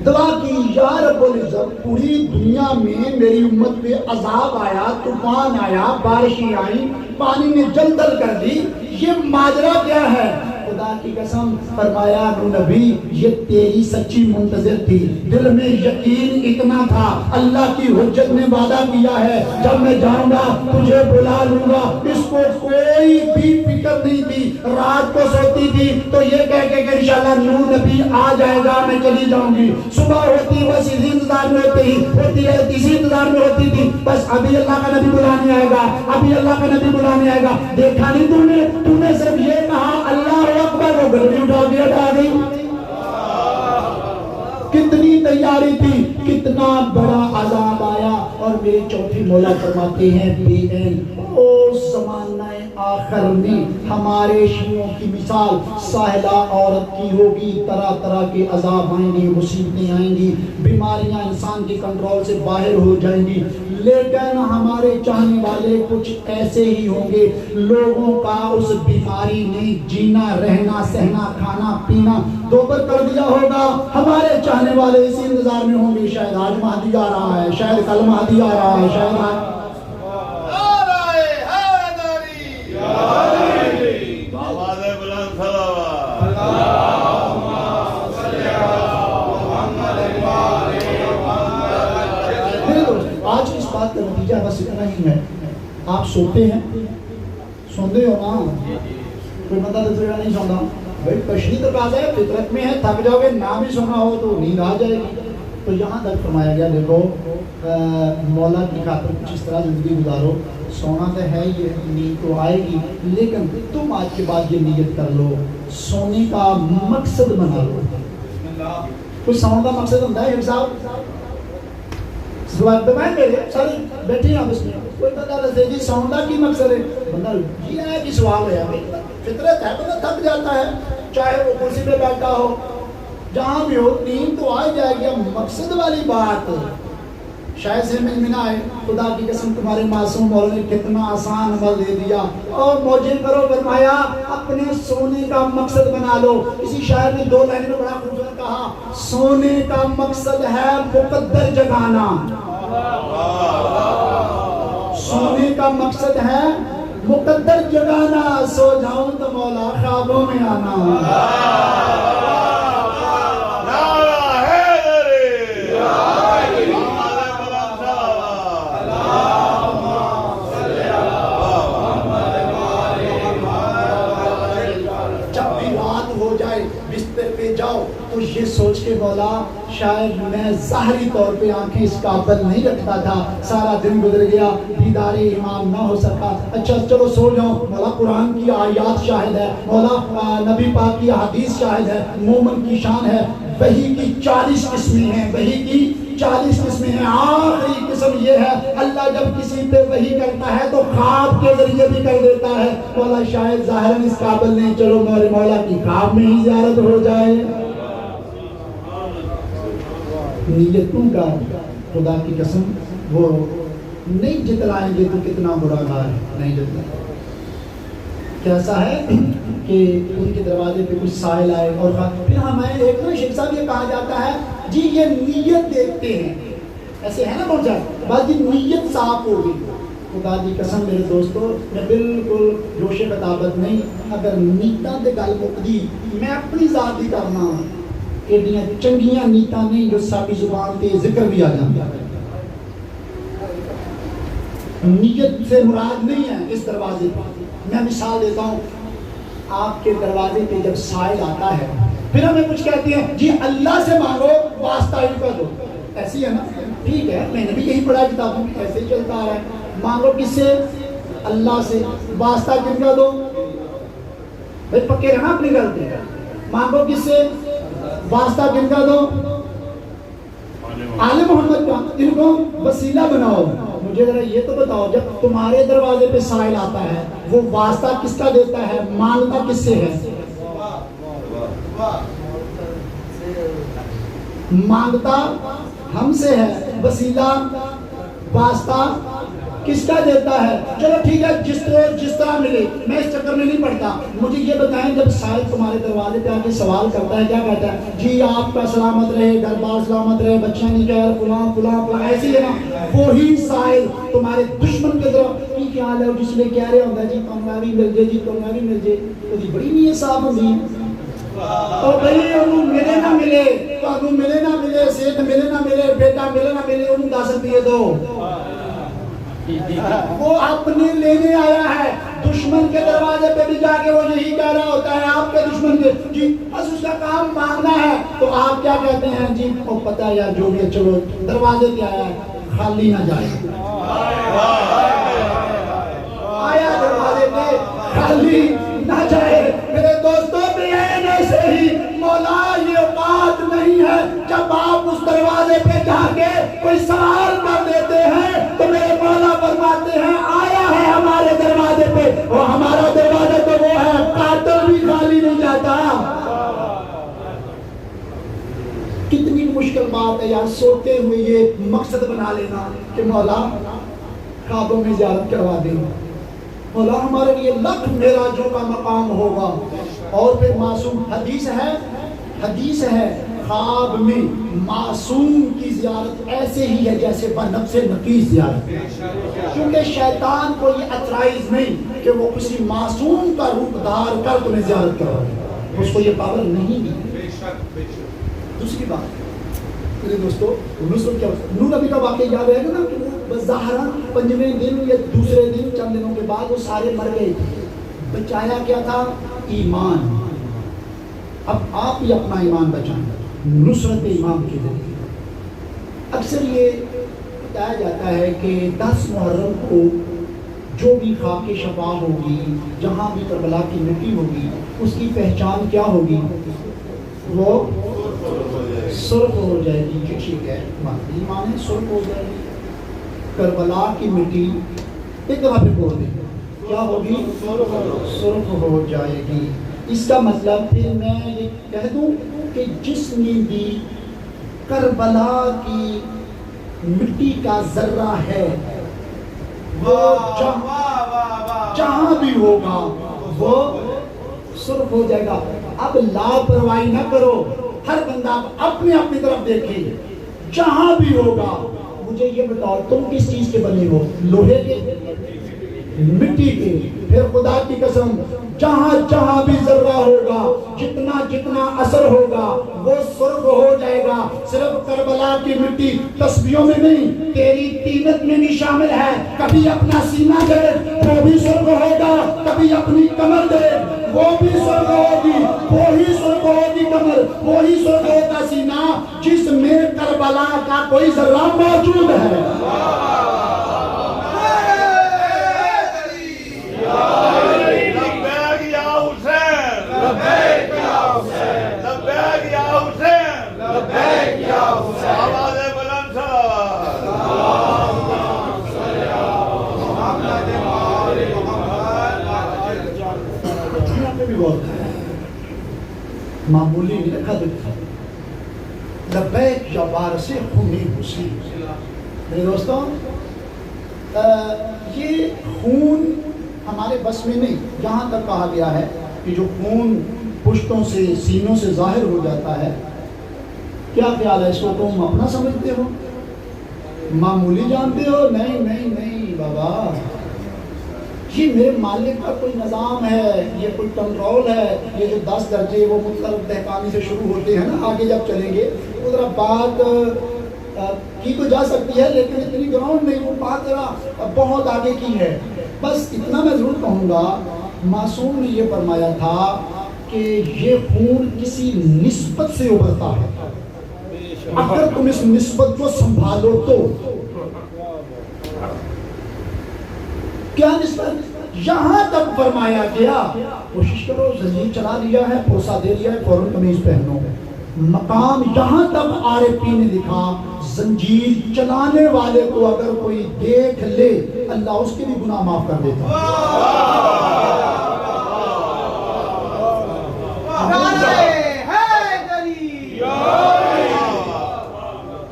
دعا کی, یا رب العزت پوری دنیا میں میری امت پہ عذاب آیا, طوفان آیا, بارشیں آئیں, پانی نے جلدل کر دی, یہ ماجرا کیا ہے؟ خدا کی قسم, فرمایا نو نبی یہ تیری سچی منتظر تھی, دل میں یقین اتنا تھا, اللہ کی حجت نے وعدہ کیا ہے جب میں جاؤں گا تجھے بلا لوں گا. اس کو کوئی بھی فکر نہیں تھی, رات کو سوتی تھی تو یہ کہہ کے کہ انشاءاللہ نو نبی آ جائے گا, میں چلی جاؤں گی. صبح ہوتی بس اسی انتظار میں ہوتی رہتی, اسی انتظار میں ہوتی تھی, بس ابھی اللہ کا نبی بلانے آئے گا, ابھی اللہ کا نبی بلانے آئے گا. دیکھا نہیں تو نے صرف یہ کہا اللہ اکبر, وہ گھر بھی اٹھا دیا, اٹھا دی. کتنی تیاری تھی, کتنا بڑا عذاب آیا. اور میرے چوتھی مولا فرماتے ہیں بے این اس زمانہ آخر میں ہمارے شیعوں کی مثال سائلہ عورت کی ہوگی. طرح طرح کے عذاب آئیں گے, مصیبتیں آئیں گی, بیماریاں انسان کے کنٹرول سے باہر ہو جائیں گی, لیکن ہمارے چاہنے والے کچھ ایسے ہی ہوں گے. لوگوں کا اس بیماری نے جینا, رہنا, سہنا, کھانا پینا دوبر کر دیا ہوگا. ہمارے چاہنے والے اسی انتظار میں ہوں گے, شاید آج مہدی آ رہا ہے, شاید کل مہدی آ رہا ہے, شاید آج اس بات کا نتیجہ بس اتنا ہی ہے. آپ سوتے ہیں, سوندے ہو نا, کوئی بندہ تو نہیں سونا بھائی, تشریح تقاضا ہے, فطرت میں ہے, تھک جاؤ گے, نہ بھی سونا ہو تو نیند آ جائے گی. تو یہاں تک فرمایا گیا دیکھو مولا کی خاطر کچھ اس طرح زندگی گزارو, سونا تو ہے ہی, نیند تو آئے گی, لیکن تم آج کے بعد یہ نیت کر لو, سونے کا مقصد بنا لو. کوئی سونے کا مقصد ہوتا ہے صاحب, سارے بیٹھے ہیں بس میں, کوئی بندہ رہتے جی سوندا کی مقصد ہے, بندہ یہ ہے کہ سوال ہے, فطرت ہے, بندہ تھک جاتا ہے, چاہے وہ کرسی پہ بیٹھا ہو, جہاں بھی ہو, نیند تو آ جائے گی. مقصد والی بات شاید سے مجھ میں نہ آئے. خدا کی قسم تمہارے معصوم مولا نے کتنا آسان عمل دے دیا, اور موجے کرو, فرمایا اپنے سونے کا مقصد بنا لو. کسی شاعر نے 2 لائنوں میں بڑا خوبصورت کہا, سونے کا مقصد ہے مقدر جگانا, سونے کا مقصد ہے مقدر جگانا, سو جاؤں تو مولا خوابوں میں آنا. جب بھی رات ہو جائے بستر پہ جاؤ تو یہ سوچ کے مولا شاید میں ظاہری طور پہ آنکھیں اس قابل نہیں رکھتا تھا، سارا دن گزر گیا، دیدار امام نہ ہو سکا، اچھا چلو سو جاؤ، مولا قرآن کی آیات شاہد ہے، مولا نبی پاک کی حدیث شاہد ہے، مومن کی شان ہے، وحی کی 40 قسمیں ہیں، وحی کی 40 قسمیں ہیں، آخری قسم یہ ہے اللہ جب کسی پہ وحی کرتا ہے تو خواب کے ذریعے بھی کر دیتا ہے، مولا شاید ظاہراً اس قابل نہیں، چلو میرے مولا کی خواب میں ہی زیارت ہو جائے۔ نیتوں کا خدا کی قسم وہ نہیں جتلائیں گے تو کتنا برا حال ہے، نہیں جتلائیں۔ کیسا ہے کہ ان کے دروازے پہ کچھ سائل آئے اور پھر ہمیں ایک نا شیخ صاحب یہ کہا جاتا ہے جی یہ نیت دیکھتے ہیں، ایسے ہے نا بہت جائے بات جی نیت صاف ہوگی۔ خدا دی قسم میرے دوستو میں بالکل جوش خطابت نہیں، اگر نیتاں دے گل مکدی میں اپنی ذات ہی کرنا ایڈیاں چنگیاں نیتاں نہیں جو ساری زبان تے ذکر بھی آ جاتا ہے۔ نیت سے مراد نہیں ہے اس دروازے پر، میں مثال دیتا ہوں، آپ کے دروازے پہ جب سائل آتا ہے پھر ہمیں کچھ کہتے ہیں جی اللہ سے مانگو واسطہ ان کا دو، ایسی ہے نا، ٹھیک ہے میں نے بھی یہی پڑھا کتابوں میں، ایسے ہی چلتا آ رہا ہے، مانگو کس سے؟ اللہ سے، واسطہ کن کا دو؟ بھائی پکے رہنا اپنی غلطی ہے، مانگو کس سے؟ واسطہ کن کا دو؟ آل محمد کا، ان کو وسیلہ بناؤ۔ مجھے ذرا یہ تو بتاؤ جب تمہارے دروازے پہ سائل آتا ہے وہ واسطہ کس کا دیتا ہے، مانگتا کس سے ہے؟ مانگتا ہم سے ہے، وسیلہ واسطہ کس کا دیتا ہے؟ چلو ٹھیک ہے جس طرح ملے، میں اس چکر میں نہیں پڑتا، مجھے یہ بتائیں جب سائل تمہارے دروازے پہ آ کے سوال کرتا ہے کیا کہتا ہے؟ جی آپ کا سلامت رہے، گھر بار سلامت رہے، بچہ نہیں کہہ فلاں فلاں فلاں، ایسے ہی ہے نا۔ وہی سائل تمہارے دشمن کے طرف کی کیا حال ہے جس نے کہہ رہے ہوتا ہے جی کامیابی مل جائے، جی کامیابی مل جائے، تو جی بڑی نیت صاف ہوتی ہے۔ اور بھائی انہوں ملے نہ ملے، تو انہوں ملے نہ ملے، صحت ملے نہ ملے، بیٹا ملے نہ ملے، انہوں دا سکتی ہے دو، وہ اپنے لینے آیا ہے، دشمن کے دروازے پہ بھی جا کے وہ یہی کہہ رہا ہوتا ہے آپ کے دشمن کے جی بس اس کا کام مانگنا ہے، تو آپ کیا کہتے ہیں جی وہ پتہ ہے یار جو بھی چلو دروازے پہ آیا ہے خالی نہ جائے، آیا دروازے پہ خالی نہ جائے۔ میرے دوستوں ایسے ہی مولا یہ بات نہیں ہے جب آپ اس دروازے پہ جا کے کوئی سوال کر دیتے ہیں تو میرے مولا فرماتے ہیں آیا ہے ہمارے دروازے پہ، وہ ہمارا دروازہ تو وہ ہے قاتل بھی خالی نہیں جاتا۔ کتنی مشکل بات ہے یار سوتے ہوئے یہ مقصد بنا لینا کہ مولا خوابوں میں زیارت کروا دیں، مولا ہمارے لیے لکھ معراجوں کا مقام ہوگا۔ اور پھر معصوم حدیث ہے خواب میں معصوم کی زیارت ایسے ہی ہے جیسے بنفس نفیس زیارت، کیونکہ شیطان کو یہ اطرائز نہیں کہ وہ کسی معصوم کا روپ دھار کر تمہیں زیارت کرو، اس کو یہ پاور نہیں دی۔ دوسری بات میرے دوستو نوح نبی کا واقعہ یاد ہے نا کہ وہ بظاہراً 5ویں دن یا دوسرے دن چند دنوں کے بعد وہ سارے مر گئے، بچایا کیا تھا؟ ایمان۔ اب آپ ہی اپنا ایمان بچائیں نصرت ایمان کے ذریعے۔ اکثر یہ بتایا جاتا ہے کہ 10 محرم کو جو بھی خاک شفا ہوگی، جہاں بھی کربلا کی مٹی ہوگی، اس کی پہچان کیا ہوگی؟ وہ سرخ ہو جائے گی کہ ٹھیک ہے ایمان ہے، سرخ ہو جائے گی۔ کربلا کی مٹی ایک دفعہ پھر بول دیں کیا ہوگی؟ سرخ ہو جائے گی۔ اس کا مطلب پھر میں یہ کہہ دوں کہ جس نے بھی کربلا کی مٹی کا ذرہ ہے وہ جہاں بھی ہوگا وہ سرخ ہو جائے گا۔ اب لاپرواہی نہ کرو، ہر بندہ اپنے اپنی طرف دیکھے، جہاں بھی ہوگا۔ مجھے یہ بتاؤ تم کس چیز کے بنے ہو؟ لوہے کے؟ مٹی کے. پھر خدا کی قسم جہاں جہاں بھی ذرہ ہوگا, جتنا جتنا اثر ہوگا وہ سرخ ہو جائے گا. صرف کربلا کی مٹی تسبیحوں میں نہیں, تیری تینت میں بھی شامل ہے. کبھی اپنا سینہ دے وہ بھی سرخ ہوگا, کبھی اپنی کمر دے وہ بھی سرخ ہوگی, وہی سرخ ہوگی کمر, وہی سرخ ہوگا سینہ جس میں کربلا کا کوئی ذرہ موجود ہے. معمولی نہیں رکھا دیتا. لبیک یا وارث خونی حسین. میرے دوستوں, یہ خون ہمارے بس میں نہیں. یہاں تک کہا گیا ہے کہ جو خون پشتوں سے سینوں سے ظاہر ہو جاتا ہے, کیا خیال ہے اس کو تم اپنا سمجھتے ہو, معمولی جانتے ہو؟ نہیں نہیں نہیں بابا, یہ میرے مالک کا کوئی نظام ہے, یہ کوئی کنٹرول ہے. یہ جو 10 درجے وہ مختلف تحقانی سے شروع ہوتے ہیں نا, آگے جب چلیں گے وہ ذرا بات کی تو جا سکتی ہے لیکن اتنی گراؤنڈ نہیں, وہ بات ذرا بہت آگے کی ہے. بس اتنا میں ضرور کہوں گا, معصوم نے یہ فرمایا تھا کہ یہ خون کسی نسبت سے ابھرتا ہے. اگر تم اس نسبت کو سنبھالو تو کیا نسبت؟ یہاں تک فرمایا گیا کوشش کرو, زنجیر چلا لیا ہے, پرسا دے لیا ہے, فوراً قمیض پہنو. مقام یہاں تک عارفی نے لکھا, زنجیر چلانے والے کو اگر کوئی دیکھ لے اللہ اس کے بھی گناہ معاف کر دیتا.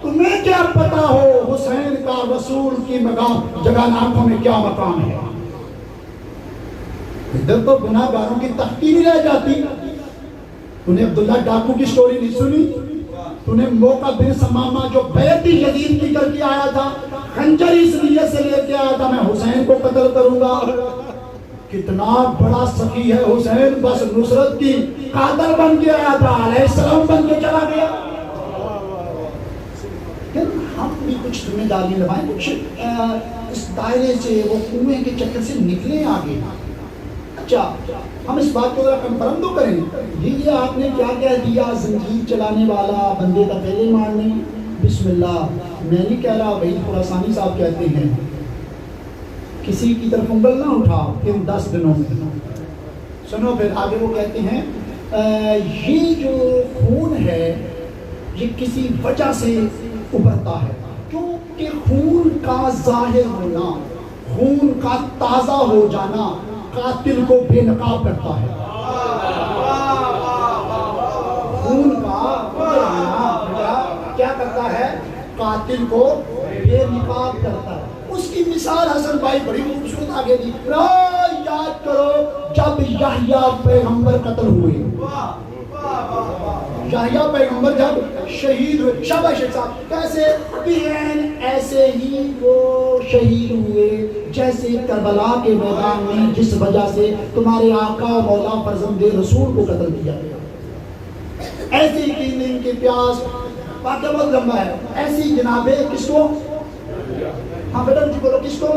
تمہیں کیا پتا ہو حسین کا رسول کی مقام جگہ آنکھوں میں کیا مقام ہے؟ ادھر تو گناہ گاروں کی تحقیر نہیں رہ جاتی. تو نے عبداللہ ڈاکو کی سٹوری نہیں سنی؟ تو نے موقع بن سمامہ جو بیعت یزید کی کر کے آیا تھا, خنجر اس نیت سے لے کے آیا تھا میں حسین کو قتل کروں گا. کتنا بڑا سخی ہے حسین, بس نصرت کی قاتل بن کے آیا تھا, علیہ السلام بن کے چلا گیا. ہم بھی کچھ ذمہ داری نبھائیں, کچھ اس دائرے سے وہ کنویں کے چکر سے نکلیں آگے. اچھا ہم اس بات کو ذرا کنفرم تو کریں. یہ آپ نے کیا کہہ دیا, زنجیر چلانے والا بندے کا پہلے مارنے. بسم اللہ, میں نہیں کہہ رہا, وہی خراسانی صاحب کہتے ہیں کسی کی طرف انگل نہ اٹھا ان 10 دنوں میں. سنو پھر آگے وہ کہتے ہیں یہ جو خون ہے یہ کسی وجہ سے ابھرتا ہے, کیونکہ خون کا ظاہر ہونا, خون کا تازہ ہو جانا قاتل کو بے نقاب کرتا ہے. خون کا کیا کرتا ہے؟ قاتل کو بے نقاب کرتا ہے. اس کی مثال حسن بھائی بڑی خوبصورت آگے دی. یاد کرو جب یحییٰ پیغمبر قتل ہوئے, یحییٰ پیغمبر جب شہید ہوئے, شاباش شیخ صاحب, کیسے ایسے ہی وہ شہید ہوئے جیسے کربلا کے میدان میں جس وجہ سے تمہارے آقا و مولا فرزند رسول کو قتل کیا گیا. ایسی کی ان کے پیاس واقعہ بہت لمبا ہے. ایسی جناب کس کو, ہاں بیٹا مجھے بولو کس کو,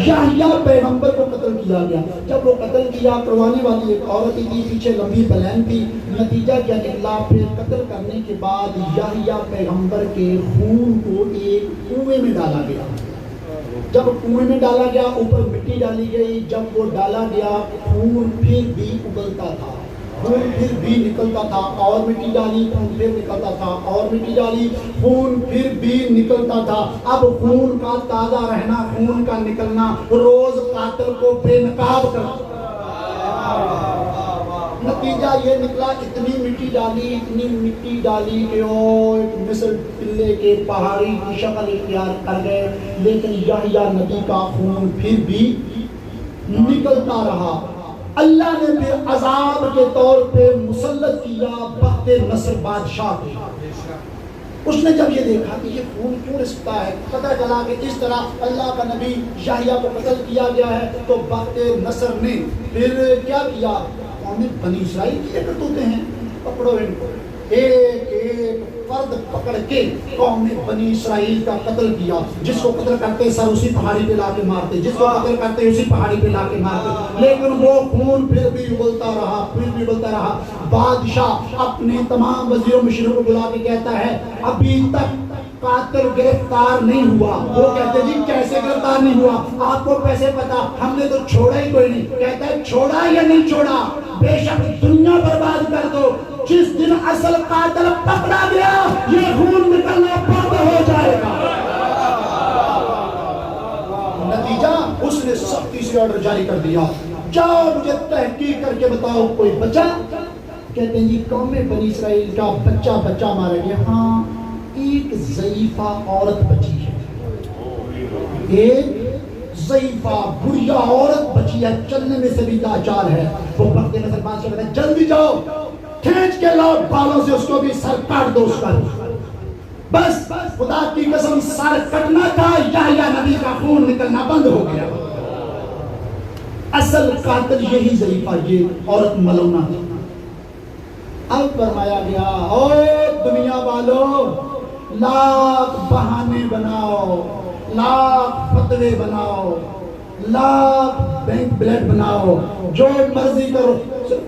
یحییٰ پیغمبر کو قتل کیا گیا. جب وہ قتل کیا, کروانے والی ایک عورت تھی, پیچھے لمبی پلین تھی. نتیجہ کیا نکلا, پھر قتل کرنے کے بعد یحییٰ پیغمبر کے خون کو ایک کنویں میں ڈالا گیا. جب کنویں میں ڈالا گیا اوپر مٹی ڈالی گئی. جب وہ ڈالا گیا خون پھر بھی ابلتا تھا, خون پھر بھی نکلتا تھا, اور مٹی ڈالی, خون پھر نکلتا تھا, اور مٹی ڈالی, خون پھر بھی نکلتا تھا. اب خون کا تازہ رہنا, خون کا نکلنا روز قاتل کو بے نقاب کرتا. نتیجہ یہ نکلا, اتنی مٹی ڈالی, اتنی مٹی ڈالی کہ وہ مصر قلعے کے پہاڑی کی شکل اختیار کر گئے, لیکن یحییٰ نبی کا خون پھر بھی نکلتا رہا. اللہ نے پھر عذاب کے طور پہ مسلط کیا بخت نصر بادشاہ کو. اس نے جب یہ دیکھا کہ یہ خون کیوں رستا ہے، پتہ چلا کہ اس طرح اللہ کا نبی یحییٰ کو قتل کیا گیا ہے، تو بخت نصر نے پھر کیا کیا، قوم بنی اسرائیل کی یہ کرتوتے ہیں، پکڑو ان کو، ایک ایک فرد پکڑ کے قوم نے بنی اسرائیل کا قتل کیا، جس کو قتل کرتے سر اسی پہاڑی پہ لا کے مارتے، جس کو قتل کرتے اسی پہاڑی پہ لا کے مارتے، لیکن وہ خون پھر بھی ابلتا رہا، پھر بھی ابلتا رہا۔ بادشاہ اپنے تمام وزیروں مشیروں کو بلا کے کہتا ہے ابھی تک قاتل گرفتار نہیں ہوا۔ وہ کہتے جی کیسے گرفتار نہیں ہوا، آپ کو کیسے پتا، ہم نے تو چھوڑا ہی کوئی نہیں۔ کہتا ہے چھوڑا یا نہیں چھوڑا، بے شک دنیا برباد کر دو، جس دن اصل قاتل پکڑا گیا یہ خون نکلنا بند ہو جائے گا۔ نتیجہ اس نے سختی سے آرڈر جاری کر دیا، جاؤ مجھے تحقیق کر کے بتاؤ کوئی بچا۔ کہتے ہیں جی قوم بنی اسرائیل کا بچہ مارا گیا، ہاں ایک ضعیفہ عورت بچی ہے، ایک ضعیفہ بڑھیا عورت بچی ہے، چلنے میں سے بھی لاچار ہے۔ وہ بخت نصر بادشاہ کہتا ہے جلدی جاؤ، کھینچ کے لاؤ بالوں سے اس کو بھی سر کاٹ دو اس کا۔ بس خدا کی قسم سر کٹنا تھا، یحییٰ نبی کا خون نکلنا بند ہو گیا۔ اصل قاتل یہی ضعیفہ، یہ عورت ملونہ تھی۔ اب فرمایا گیا او دنیا والو، لاکھ بہانے بناؤ، لاکھ فتوے بناؤ، لاکھ بینک بلیٹ بناؤ، جو مرضی کرو،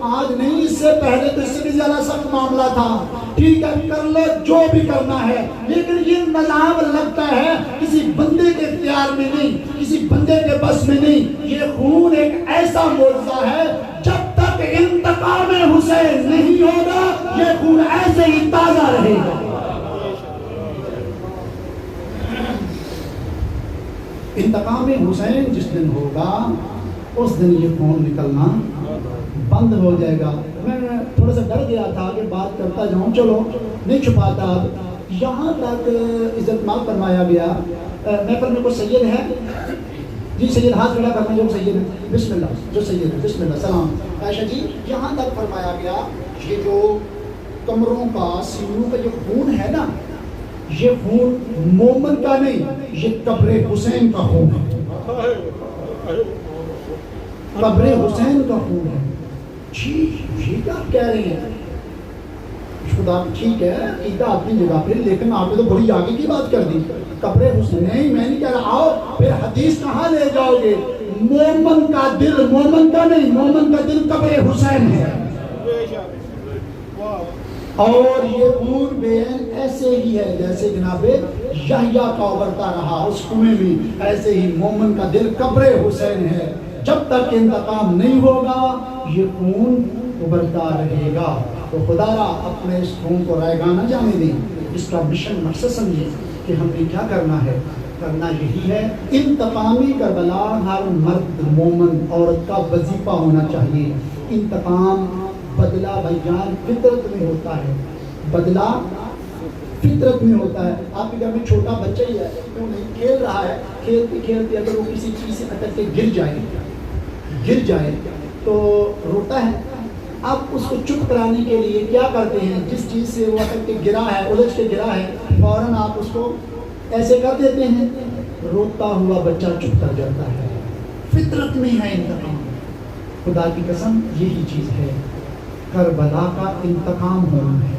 آج نہیں اس سے پہلے تو اس سے بھی زیادہ سخت معاملہ تھا، ٹھیک ہے کر لو جو بھی کرنا ہے، لیکن یہ نظام لگتا ہے کسی بندے کے اختیار میں نہیں، کسی بندے کے بس میں نہیں۔ یہ خون ایک ایسا معجزہ ہے، جب تک انتقام حسین نہیں ہوگا یہ خون ایسے ہی تازہ رہے گا۔ انتقام حسین جس دن ہوگا اس دن یہ خون نکلنا بند ہو جائے گا۔ میں تھوڑا سا ڈر گیا تھا کہ بات کرتا جاؤں، چلو نہیں چھپاتا۔ یہاں تک عزت مآب فرمایا گیا، محفل میں کوئی سید ہے جی؟ سید ہاتھ کھڑا کرنا جو سید ہے، بسم اللہ، جو سید ہے بسم اللہ، سلام۔ عائشہ جی یہاں تک فرمایا گیا یہ جو کمروں کا سینوں کا جو خون ہے نا، یہ خون مومن کا نہیں، یہ قبر حسین کا خون ہے، قبر حسین کا خون ہے۔ جی یہ کیا کہہ رہے ہیں؟ خدا ٹھیک ہے عقیدہ اپنی جگہ پہ، لیکن آپ نے تو بڑی آگے کی بات کر دی۔ قبر حسین نہیں، میں نہیں کہہ رہا، آؤ پھر حدیث کہاں لے جاؤ گے؟ مومن کا دل مومن کا نہیں، مومن کا دل قبر حسین ہے، اور یہ خون بین ایسے ہی ہے جیسے جناب یحییٰ کا ابھرتا رہا، اس کنویں بھی ایسے ہی مومن کا دل قبر حسین ہے۔ جب تک انتقام نہیں ہوگا یہ خون ابھرتا رہے گا۔ تو خدا را اپنے اس خون کو رائے گاہ نہ جانے دیں، اس کا مشن مقصد سمجھیں کہ ہم نے کیا کرنا ہے۔ کرنا یہی ہے، انتقامی کربلا ہر مرد مومن عورت کا وظیفہ ہونا چاہیے۔ انتقام بدلہ بھائی جان فطرت میں ہوتا ہے، بدلہ فطرت میں ہوتا ہے۔ آپ کے گھر میں چھوٹا بچہ ہی ہے، کیوں نہیں کھیل رہا ہے، کھیلتے کھیلتے اگر وہ کسی چیز سے اٹک کے گر جائے تو روتا ہے۔ آپ اس کو چپ کرانے کے لیے کیا کرتے ہیں؟ جس چیز سے وہ اٹک کے گرا ہے، الجھ کے گرا ہے، فوراً آپ اس کو ایسے کر دیتے ہیں، روتا ہوا بچہ چپ کر جاتا ہے۔ فطرت میں ہے انتقام، خدا کی قسم یہی چیز ہے۔ کربلا کا انتقام ہونا ہے،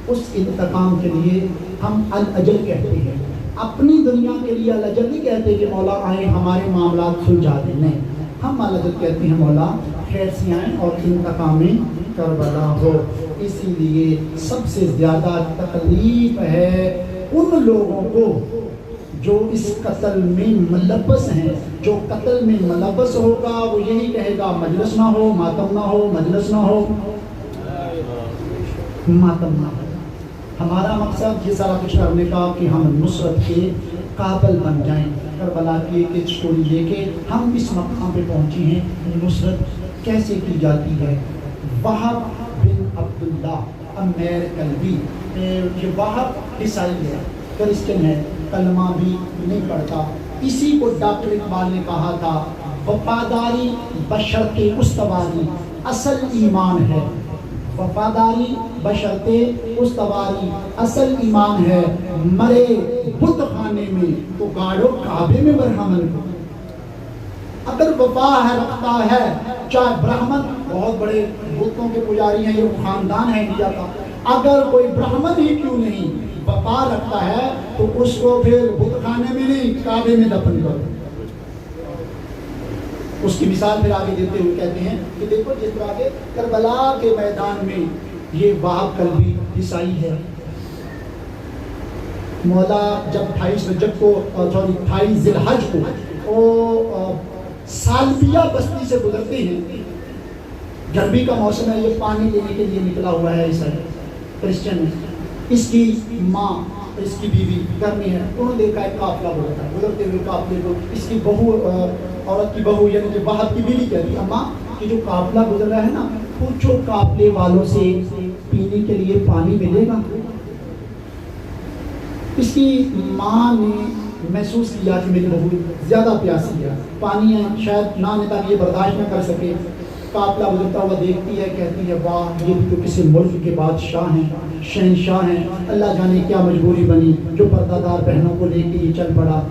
اس انتقام کے لیے ہم الاجل کہتے ہیں۔ اپنی دنیا کے لیے الاجل نہیں کہتے کہ مولا آئے ہمارے معاملات سلجھا دیں، نہیں، ہم الاجل کہتے ہیں مولا خیر سے آئیں اور انتقام کربلا ہو۔ اسی لیے سب سے زیادہ تکلیف ہے ان لوگوں کو جو اس قتل میں ملبس ہیں۔ جو قتل میں ملبس ہوگا وہ یہی کہے گا مجلس نہ ہو، ماتم نہ ہو، مجلس نہ ہو، ماتم نہ ہو۔ ہمارا مقصد یہ سارا کچھ کرنے کا کہ ہم نصرت کے قابل بن جائیں۔ کربلا کی ایک ایک سٹوری لے کے ہم اس مقام پہ پہنچے ہیں۔ نصرت کیسے کی جاتی ہے؟ وہب بن عبداللہ امیر قلبی، یہ وہب عیسائی ہے، کرسچن ہے، کلمہ بھی نہیں پڑھتا۔ اسی کو ڈاکٹر اقبال نے کہا تھا وفاداری بشرط استواری اصل ایمان ہے، وفاداری بشرطے استواری، اصل ایمان ہے مرے بت خانے میں تو گاڑو کعبے میں برہمن کو۔ اگر وفا ہے رکھتا ہے چاہے برہمن، بہت بڑے بتوں کے پجاری ہیں، یہ خاندان ہے انڈیا کا، اگر کوئی برہمن ہی کیوں نہیں وفا رکھتا ہے تو اس کو پھر بت خانے میں نہیں کعبے میں دفن کرو۔ اس کی مثال پھر آگے دیتے ہوئے کہتے ہیں کہ دیکھو جس طرح کے کربلا کے میدان میں یہ وہاب قلبی عیسائی ہے، مولا جب 28 رجب کو 28 ذی الحج کو وہ سالبیہ بستی سے گزرتے ہیں، گرمی کا موسم ہے، یہ پانی لینے کے لیے نکلا ہوا ہے عیسائی کرسچن ہے، اس کی ماں اس کی بیوی گرمی ہے، انہوں نے دیکھا ایک قافلہ گزرتا ہے، گزرتے ہوئے قافلے کو اس کی بہو عورت کی بہو یعنی کہ باہر کی بیوی کہتی ہے اماں کہ جو قافلہ گزر رہا ہے نا پوچھو قافلے والوں سے پینے کے لیے پانی ملے گا؟ اس کی ماں نے محسوس کیا کہ میری بہو زیادہ پیاسی ہے، پانی ہے شاید نہ آنے تک یہ برداشت نہ کر سکے، قافلہ گزرتا ہوا دیکھتی ہے، کہتی ہے واہ یہ تو کسی ملک کے بادشاہ ہیں، شہنشاہ ہیں، اللہ جانے کیا مجبوری بنی جو پردہ دار بہنوں کو لے کے یہ چل پڑا۔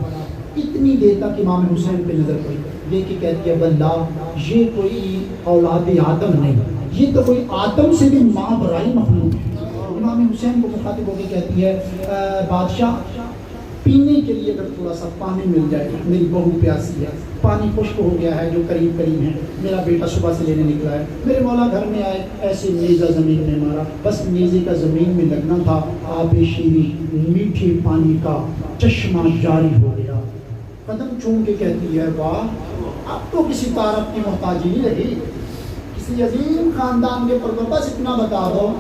اتنی دیر تک امام حسین پہ نظر پڑی، دیکھ کے کہتی ہے واللہ یہ کوئی اولاد آدم نہیں، یہ تو کوئی آدم سے بھی ماں برائی مخلوق ہے۔ امام حسین کو مخاطب ہو کے کہتی ہے بادشاہ پینے کے لیے اگر تھوڑا سا پانی مل جائے، میری بہو پیاسی ہے، پانی خشک ہو گیا ہے جو قریب قریب ہے، میرا بیٹا صبح سے لینے نکلا ہے، میرے مولا گھر میں آئے ایسے نیزہ زمین میں مارا، بس نیزے کا زمین میں لگنا تھا، آب شیریں میٹھے پانی کا چشمہ جاری ہو گیا۔ قدم چوم کے کہتی ہے واہ اب تو کسی تعارف کی محتاجی نہیں رہی، کسی عظیم خاندان کے پر بس اتنا بتا دو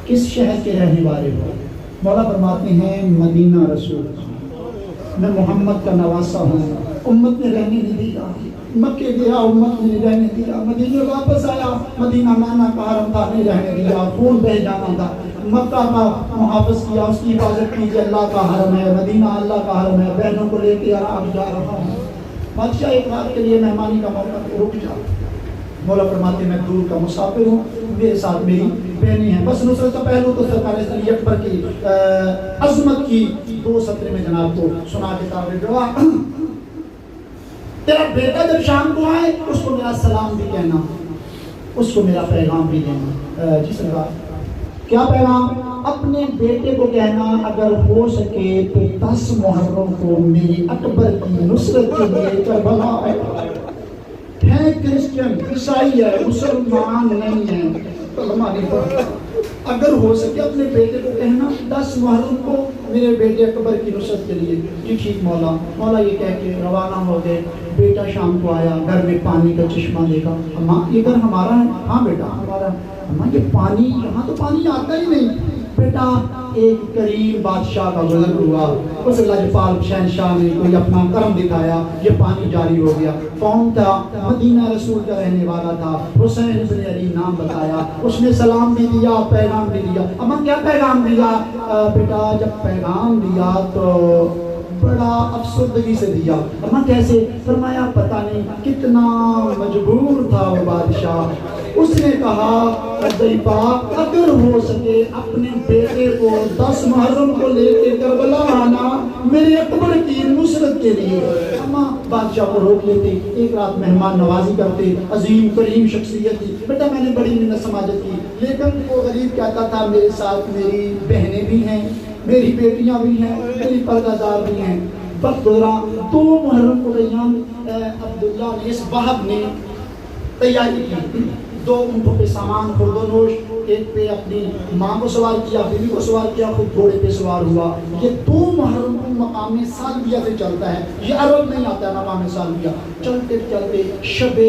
کس شہر کے رہنے والے ہو؟ مولا فرماتے ہیں مدینہ رسول، میں محمد کا نواسا ہوں، امت نے رہنے نہیں دیا، مکے گیا امت نے نہیں رہنے دیا، مدینہ واپس آیا، مدینہ نانا کا حرم تھا نہیں رہنے دیا، خون بہ جانا تھا، مکہ کا محافظ کیا، اس کی حفاظت کیجیے، اللہ کا حرم ہے، مدینہ اللہ کا حرم ہے، بہنوں کو لے کے آرام جا رہا ہوں، بادشاہ ایک رات کے لیے مہمانی کا موقع رک جا۔ مولا فرماتے میں دور کا مسافر ہوں، میرے ساتھ میری بہنیں ہیں، بس نصرت کا پہلو تو سرکار علی اکبر کی عظمت کی 2 سطر میں جناب کو سنا کے تعبیر دعا، تیرا بیٹا جب شام کو آئے اس کو میرا سلام بھی کہنا، اس کو میرا پیغام بھی دینا۔ جی سرکار کیا پیغام؟ اپنے بیٹے کو کہنا اگر ہو سکے تو 10 محرم کو میری اکبر کی نصرت کے لیے کربلا آئے۔ ہے کرسچن عیسائی ہے مسلمان نہیں ہے، اگر ہو سکے اپنے بیٹے کو کہنا 10 محرم کو میرے بیٹے اکبر کی نصرت کے لیے۔ جی ٹھیک مولا۔ مولا یہ کہہ کے روانہ ہو گئے، بیٹا شام کو آیا، گھر میں پانی کا چشمہ دیکھا، اماں یہ گھر ہمارا ہے؟ ہاں بیٹا ہمارا ہے۔ اماں یہ پانی یہاں تو پانی آتا ہی نہیں۔ بیٹا ایک کریم بادشاہ کا گزر ہوا، اس لجپال شہنشاہ نے کوئی اپنا کرم دکھایا، یہ پانی جاری ہو گیا۔ کون تھا؟ مدینہ رسول کا رہنے والا تھا، حسین بن علی نام بتایا، اس نے سلام بھی دیا، پیغام بھی دیا۔ اماں کیا پیغام دیا؟ بیٹا جب پیغام دیا تو بڑا افسردگی سے دیا۔ اماں کیسے؟ فرمایا پتہ نہیں کتنا مجبور تھا وہ بادشاہ، اس نے کہا پاک اگر ہو سکے اپنے بیٹے کو 10 محرم کو لے کے کربلا آنا میرے اکبر کی نصرت کے لیے۔ اماں بادشاہ کو روک لیتے، ایک رات مہمان نوازی کرتے، عظیم کریم شخصیت تھی، بیٹا میں نے بڑی منت سماجت کی، لیکن وہ غریب کہتا تھا میرے ساتھ میری بہنیں بھی ہیں، میری بیٹیاں بھی ہیں، میری پردہ دار بھی ہیں۔ وقت گزرا 2 محرم کو ریان عبداللہ نے اس وہب نے تیاری کی، 2 اونٹوں پہ سامان خورد و نوش، ایک پہ اپنی ماں کو سوار کیا، بیوی کو سوار کیا، خود گھوڑے پہ سوار ہوا۔ یہ 2 محرم کو مقام سالبیہ سے چلتا ہے، یہ عرب نہیں آتا ہے مقام سالبیہ۔ چلتے چلتے شب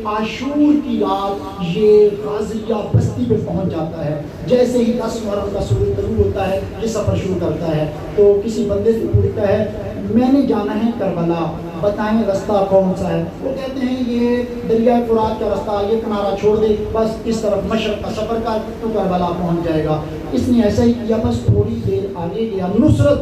عاشور کی رات یہ غازیہ بستی پہ پہنچ جاتا ہے۔ جیسے ہی 10 محرم کا سورج طلوع ہوتا ہے یہ سفر شروع کرتا ہے، تو کسی بندے سے پوچھتا ہے میں نے جانا ہے کربلا، بتائیں رستہ کون سا ہے؟ وہ کہتے ہیں یہ دریائے فرات کا رستہ، یہ کنارہ چھوڑ دے، بس اس طرف مشرق کا سفر کر تو کربلا پہنچ جائے گا۔ اس نے ایسا ہی کیا، بس تھوڑی دیر آگے گیا، نصرت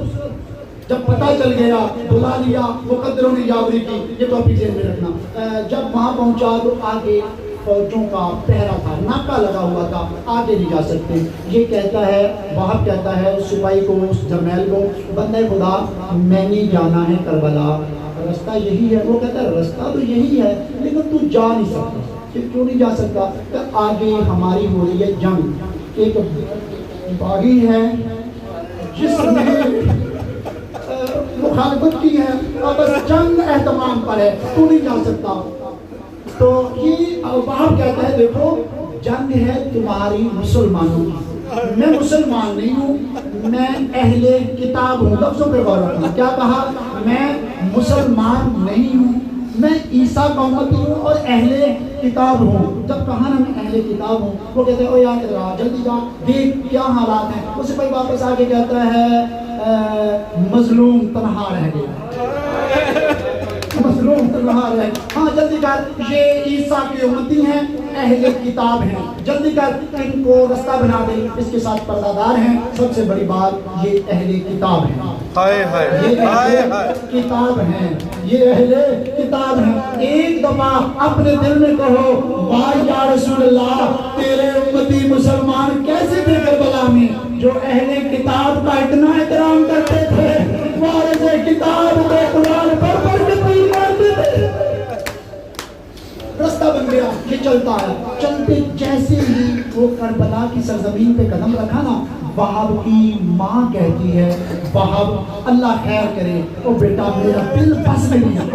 جب پتہ چل گیا بلا لیا، مقدروں نے یاوری کی، یہ تو اپنی ذہن میں رکھنا۔ جب وہاں پہنچا تو آگے فوجوں کا پہرا تھا، ناکا لگا ہوا تھا، آگے نہیں جا سکتے۔ یہ کہتا ہے، وہاب کہتا ہے اس سپاہی کو، اس جرنیل کو، بندے خدا میں نہیں جانا ہے کربلا، رستہ یہی ہے۔ وہ کہتا ہے رستہ تو یہی ہے لیکن تو جا نہیں سکتا۔ پھر کیوں نہیں جا سکتا؟ کہ آگے ہماری ہو رہی ہے جنگ، ایک باغی ہے جس نے مخالفت کی ہے، اب بس جنگ اہتمام پر ہے، تو نہیں جا سکتا۔ تو یہ وہاب کہتا ہے دیکھو جنگ ہے تمہاری مسلمانوں کی، میں مسلمان نہیں ہوں، میں اہل کتاب ہوں۔ لفظوں پہ غور رکھنا، کیا کہا؟ میں مسلمان نہیں ہوں، میں عیسیٰ کا امتی ہوں اور اہل کتاب ہوں۔ جب کہا نا میں اہل کتاب ہوں، وہ کہتے ہیں او یار ادھر جلدی جا دیکھ کیا حالات ہیں۔ اس سے کوئی واپس آ کے کہتا ہے مظلوم تنہا رہ گیا، مظلوم تنہا رہ گیا، ہاں جلدی کر، یہ عیسیٰ کے امتی ہیں، اہل کتاب ہیں، جلدی کر ان کو رستہ بنا دے۔ اس کے ساتھ پردہ دار ہیں، سب سے بڑی بات یہ اہل کتاب ہیں، یہ اہل کتاب ہیں، یہ اہل کتاب ہیں۔ ایک دفعہ اپنے دل میں کہو واہ یا رسول اللہ، تیرے امتی مسلمان کیسے تھے کربلا میں جو اہل کتاب کا اتنا احترام کرتے تھے، وارث کتاب کو قرآن پر پڑھ کے تیر مارتے تھے۔ رستہ بن گیا، یہ چلتا ہے، چلتے جیسے ہی وہ کربلا کی سرزمین پہ قدم رکھا نا، وہاب کی ماں کہتی ہے وہاب اللہ خیر کرے، او بیٹا میرا دل بس میں نہیں ہے،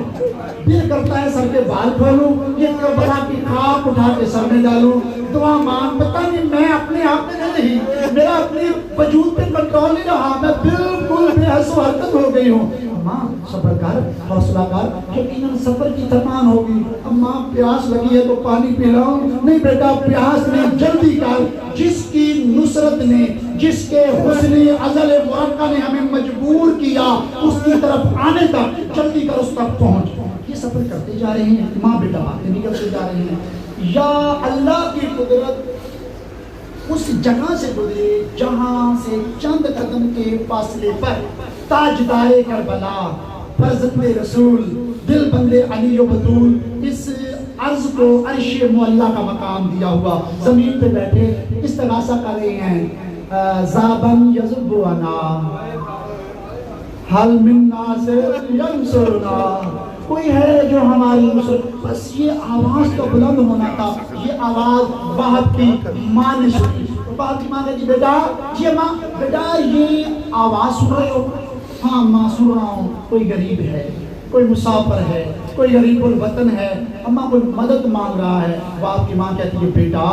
دل کرتا ہے سر کے بال کھولوں، یہ کربلا کی خاک اٹھا کے سر میں ڈالوں، دعا مانگ، پتہ نہیں میں اپنے آپ میں نہیں، میرا اپنے وجود پہ کنٹرول نہیں رہا، میں بالکل بے حس و حرکت ہو گئی ہوں۔ ماں صبر کر، حوصلہ کر، یقیناً سفر کی تھکان ہوگی، اماں پیاس لگی ہے تو پانی پلاؤں؟ نہیں بیٹا پیاس نہیں، جلدی کر، جس کی نصرت نے، جس کے حسن ازل مرقع نے ہمیں مجبور کیا اس کی طرف آنے تک، جلدی کر اس تک پہنچ۔ یہ سفر کرتے جا رہے ہیں، ماں بیٹا باتیں نکلتے جا رہے ہیں، یا اللہ کی قدرت اس جگہ سے گزرے جہاں سے چند قدم کے فاصلے پر تاجدار کربلا، فرزند رسول، دل بند علی و بطول، اس عرض کو عرش معلیٰ کا مقام دیا ہوا، زمین پہ بیٹھے استغاثہ کر رہے ہیں، زابن یذبونا حل من ناصر ینصرنا، کوئی ہے جو ہماری نصرت۔ بس یہ آواز تو بلند ہونا تھا، یہ آواز وہاب کی ماں نے سنی۔ وہاب کی ماں نے کہا بیٹا، یہ ماں بیٹا یہ آواز سن رہے ہو؟ ہاں ماں سن رہا ہوں، کوئی غریب ہے، کوئی مسافر ہے، کوئی غریب الوطن ہے، اماں کوئی مدد مانگ رہا ہے۔ وہاب کی ماں کہتی ہے بیٹا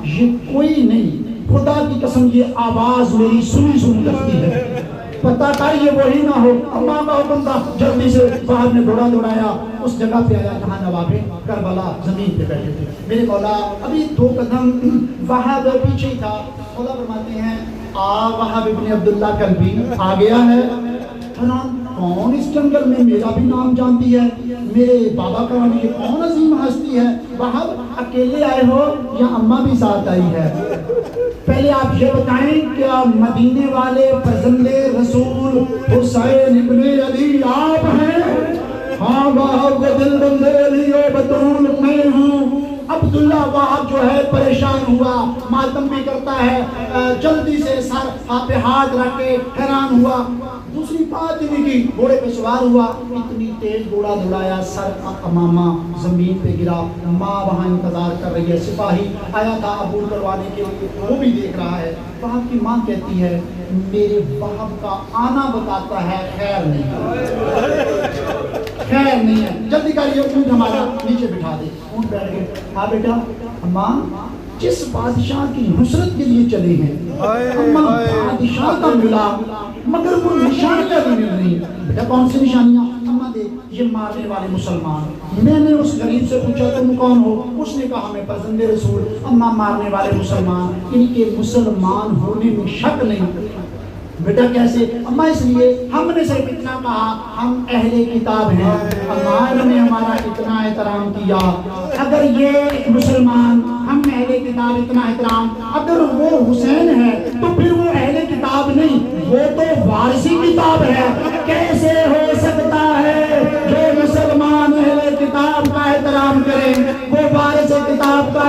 یہ کوئی نہیں، خدا کی قسم یہ آواز میری سنی سنی لگتی ہے، پتہ کر یہ وہی نہ ہو۔ اماں کا حکم تھا، جلدی سے وہاب نے دوڑا دوڑایا اس جگہ پہ آیا جہاں نواب کربلا زمین پہ بیٹھے تھے۔ میرے مولا ابھی 2 قدم وہاب پیچھے ہی تھا، مولا فرماتے ہیں وہاب ابن عبداللہ کلبی آ گیا ہے، کون اس جنگل میں میرا بھی نام جانتی ہے، میرے بابا کا نام، یہ کون عظیم ہستی ہے؟ وہاب اکیلے آئے ہو یا اماں بھی ساتھ آئی ہے؟ پہلے آپ یہ بتائیں کیا مدینے والے فرزند رسول حسین ابن علی آپ ہیں؟ ہاں وہاب کا دل بند علی و بطول میں ہوں۔ عبداللہ وہاب جو ہے پریشان ہوا، ماتم بھی کرتا ہے، جلدی سے سر پہ ہاتھ رکھ کے حیران ہوا، دوسری بات نہیں کی، گھوڑے پہ سوار ہوا، اتنی تیز گھوڑا دوڑایا، سر کا امامہ زمین پہ گرا، ماں وہاں انتظار کر رہی ہے، سپاہی آیا تھا عبور کروانے کے لیے، وہ بھی دیکھ رہا ہے۔ وہاب کی ماں کہتی ہے میرے وہاب کا آنا بتاتا ہے خیر نہیں ہے، خیر نہیں ہے، جلدی کر یہ اونٹ ہمارا نیچے بٹھا دے۔ اونٹ بیٹھ گئے، ہاں بیٹا اماں جس بادشاہ کی نصرت کے لیے چلے ہیں، اماں بادشاہ کا ملا مگر وہ نشانیاں بھی مل رہی ہیں۔ بیٹا کون سی نشانیاں؟ اماں دے یہ مارنے والے مسلمان۔ میں نے اس غریب سے پوچھا تم کون ہو؟ اس نے کہا میں فرزند رسول۔ اماں مارنے والے مسلمان، ان کے مسلمان ہونے میں شک نہیں۔ بیٹا کیسے؟ اماں اس لیے ہم نے صرف اتنا کہا ہم اہل کتاب ہیں، اماں نے ہمارا اتنا احترام کیا، اگر یہ مسلمان ہم اہل کتاب اتنا احترام، اگر وہ حسین ہے تو پھر وہ اہل کتاب نہیں، وہ تو وارثی کتاب ہے۔ کیسے ہو سکتا ہے جو مسلمان اہل کتاب کا احترام کریں وہ وارث کتاب کا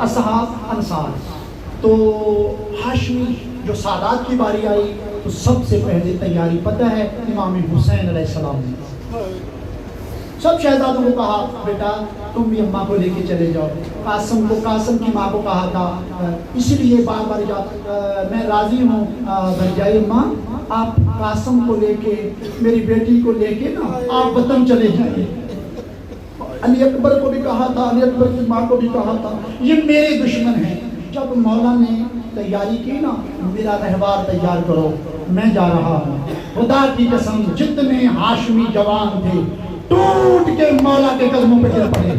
اصحاب انصار. تو ہاشمی جو سادات کی باری آئی تو سب سے پہلے تیاری پتہ ہے امام حسین علیہ السلام نے. سب شہزادوں کو کہا بیٹا تم بھی اماں کو لے کے چلے جاؤ. قاسم کی ماں کو کہا تھا اس لیے بار بار میں راضی ہوں بھر جائیے اماں آپ قاسم کو لے کے میری بیٹی کو لے کے نا آپ وطن چلے جائیے. علی اکبر کو بھی کہا تھا, علی اکبر کی ماں کو بھی کہا تھا یہ میرے دشمن ہیں. جب مولا نے تیاری کی نا میرا رہوار تیار کرو میں جا رہا ہوں. خدا کی قسم جتنے ہاشمی جوان تھے ٹوٹ کے مولا کے قدموں پہ گر پڑے.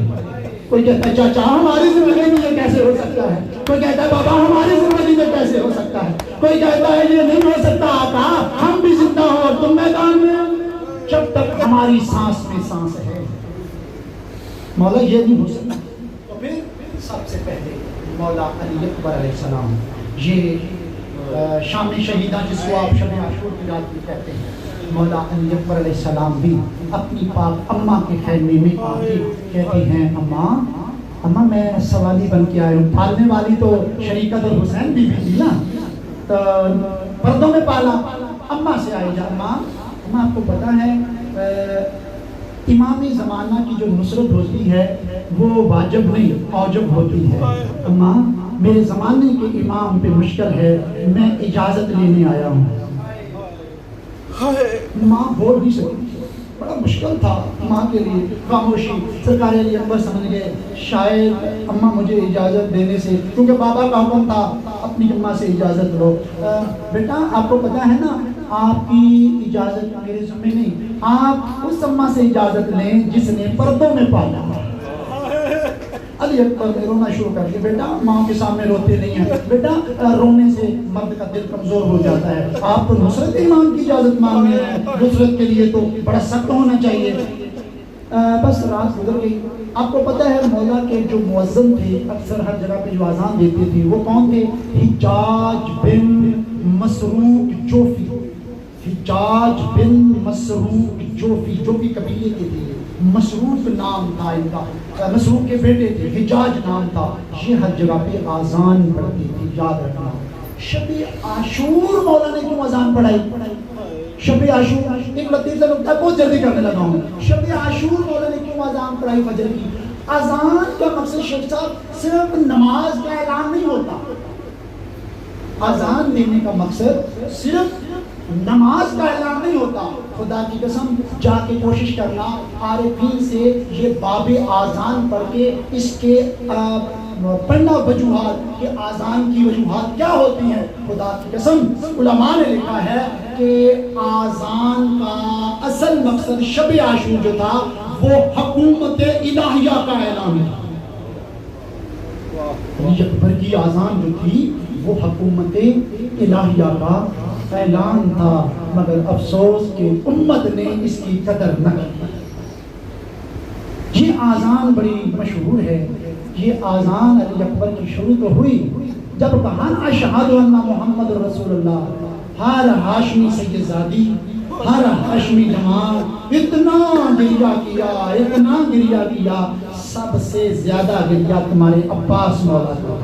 کوئی کہتا ہے چاچا ہماری زندگی میں یہ کیسے ہو سکتا ہے, کوئی کہتا ہے بابا ہماری زندگی میں کیسے ہو سکتا ہے, کوئی کہتا ہے یہ نہیں ہو سکتا آقا ہم بھی زندہ ہو اور تم میدان میں. جب تک ہماری سانس میں سانس ہے مولا یہ نہیں ہو سکتا. تو پھر سب سے پہلے مولا علی اکبر علیہ السلام یہ شام شہیدہ جس کو آپ شب عاشور کی رات بھی کہتے ہیں, مولا علی اکبر علیہ السلام بھی اپنی پاک اماں کے خیمے میں آ کے کہتی ہیں اماں میں سوالی بن کے آئی ہوں. پالنے والی تو شریکت الحسین بی بی تھی نا تو پردوں میں پالا. اماں سے آئی جا اماں آپ کو پتہ ہے امام زمانہ کی جو نصرت ہوتی ہے وہ واجب نہیں اوجب ہوتی ہے. اماں میرے زمانے کے امام پہ مشکل ہے میں اجازت لینے آیا ہوں. ماں بول نہیں سکتی, بڑا مشکل تھا ماں کے لیے. خاموشی. سرکار علی اکبر سمجھ گئے شاید اماں مجھے اجازت دینے سے, کیونکہ بابا کا حکم تھا اپنی اماں سے اجازت لو. بیٹا آپ کو پتہ ہے نا آپ کی اجازت میرے ذمہ نہیں, آپ اس اماں سے اجازت لیں جس نے پردوں میں پالا. علی اکبر نے رونا شروع کر دیا. بیٹا ماں کے سامنے روتے نہیں ہیں, بیٹا رونے سے مرد کا دل کمزور ہو جاتا ہے. آپ تو نصرت امام کی اجازت مانگ رہے ہیں, نصرت کے لیے تو بڑا سخت ہونا چاہیے. بس رات گزر گئی. آپ کو پتہ ہے مولا کے جو مؤذن تھے اکثر ہر جگہ پہ جو اذان دیتے تھے وہ کون تھے؟ حجاج بن مسروق جوفی. حجاج بن مسروق جوفی, جوفی قبیلے کے تھے. مسروق نام تھا ان کا, مسروق کے بیٹے تھے, حجاج نام تھا. یہ ہر جگہ پہ اذان پڑھتے تھے. یاد رکھنا شب عاشور مولا نے کیوں اذان پڑھائی؟ شب عاشور ایک لطیفہ نکتہ بہت جلدی کرنے لگا ہوں. شب عاشور مولا نے کیوں اذان پڑھائی فجر کی؟ اذان کا مقصد شیخ صاحب صرف نماز کا اعلان نہیں ہوتا. اذان دینے کا مقصد صرف نماز کا اعلان نہیں ہوتا. خدا کی قسم جا کے کوشش کرنا عارفین سے یہ باب آذان پڑھ کے اس کے پڑھنا وجوہات کہ آذان کی وجوہات کیا ہوتی ہیں. خدا کی قسم علماء نے لکھا ہے کہ آذان کا اصل مقصد شب عاشور جو تھا وہ حکومت الہیہ کا اعلان تھا. علی اکبر کی آذان جو تھی وہ حکومت الہیہ کا اعلان تھا, مگر افسوس کہ امت نے اس کی قدر نہ کی. یہ آذان بڑی مشہور ہے. یہ آذان علی اکبر کی شروع تو ہوئی جب کہا اشہد ان محمد رسول اللہ. ہر ہاشمی سیدزادی, ہر ہاشمی جماعت اتنا گریہ کیا, اتنا گریہ کیا, سب سے زیادہ گریہ تمہارے عباس مولا کا.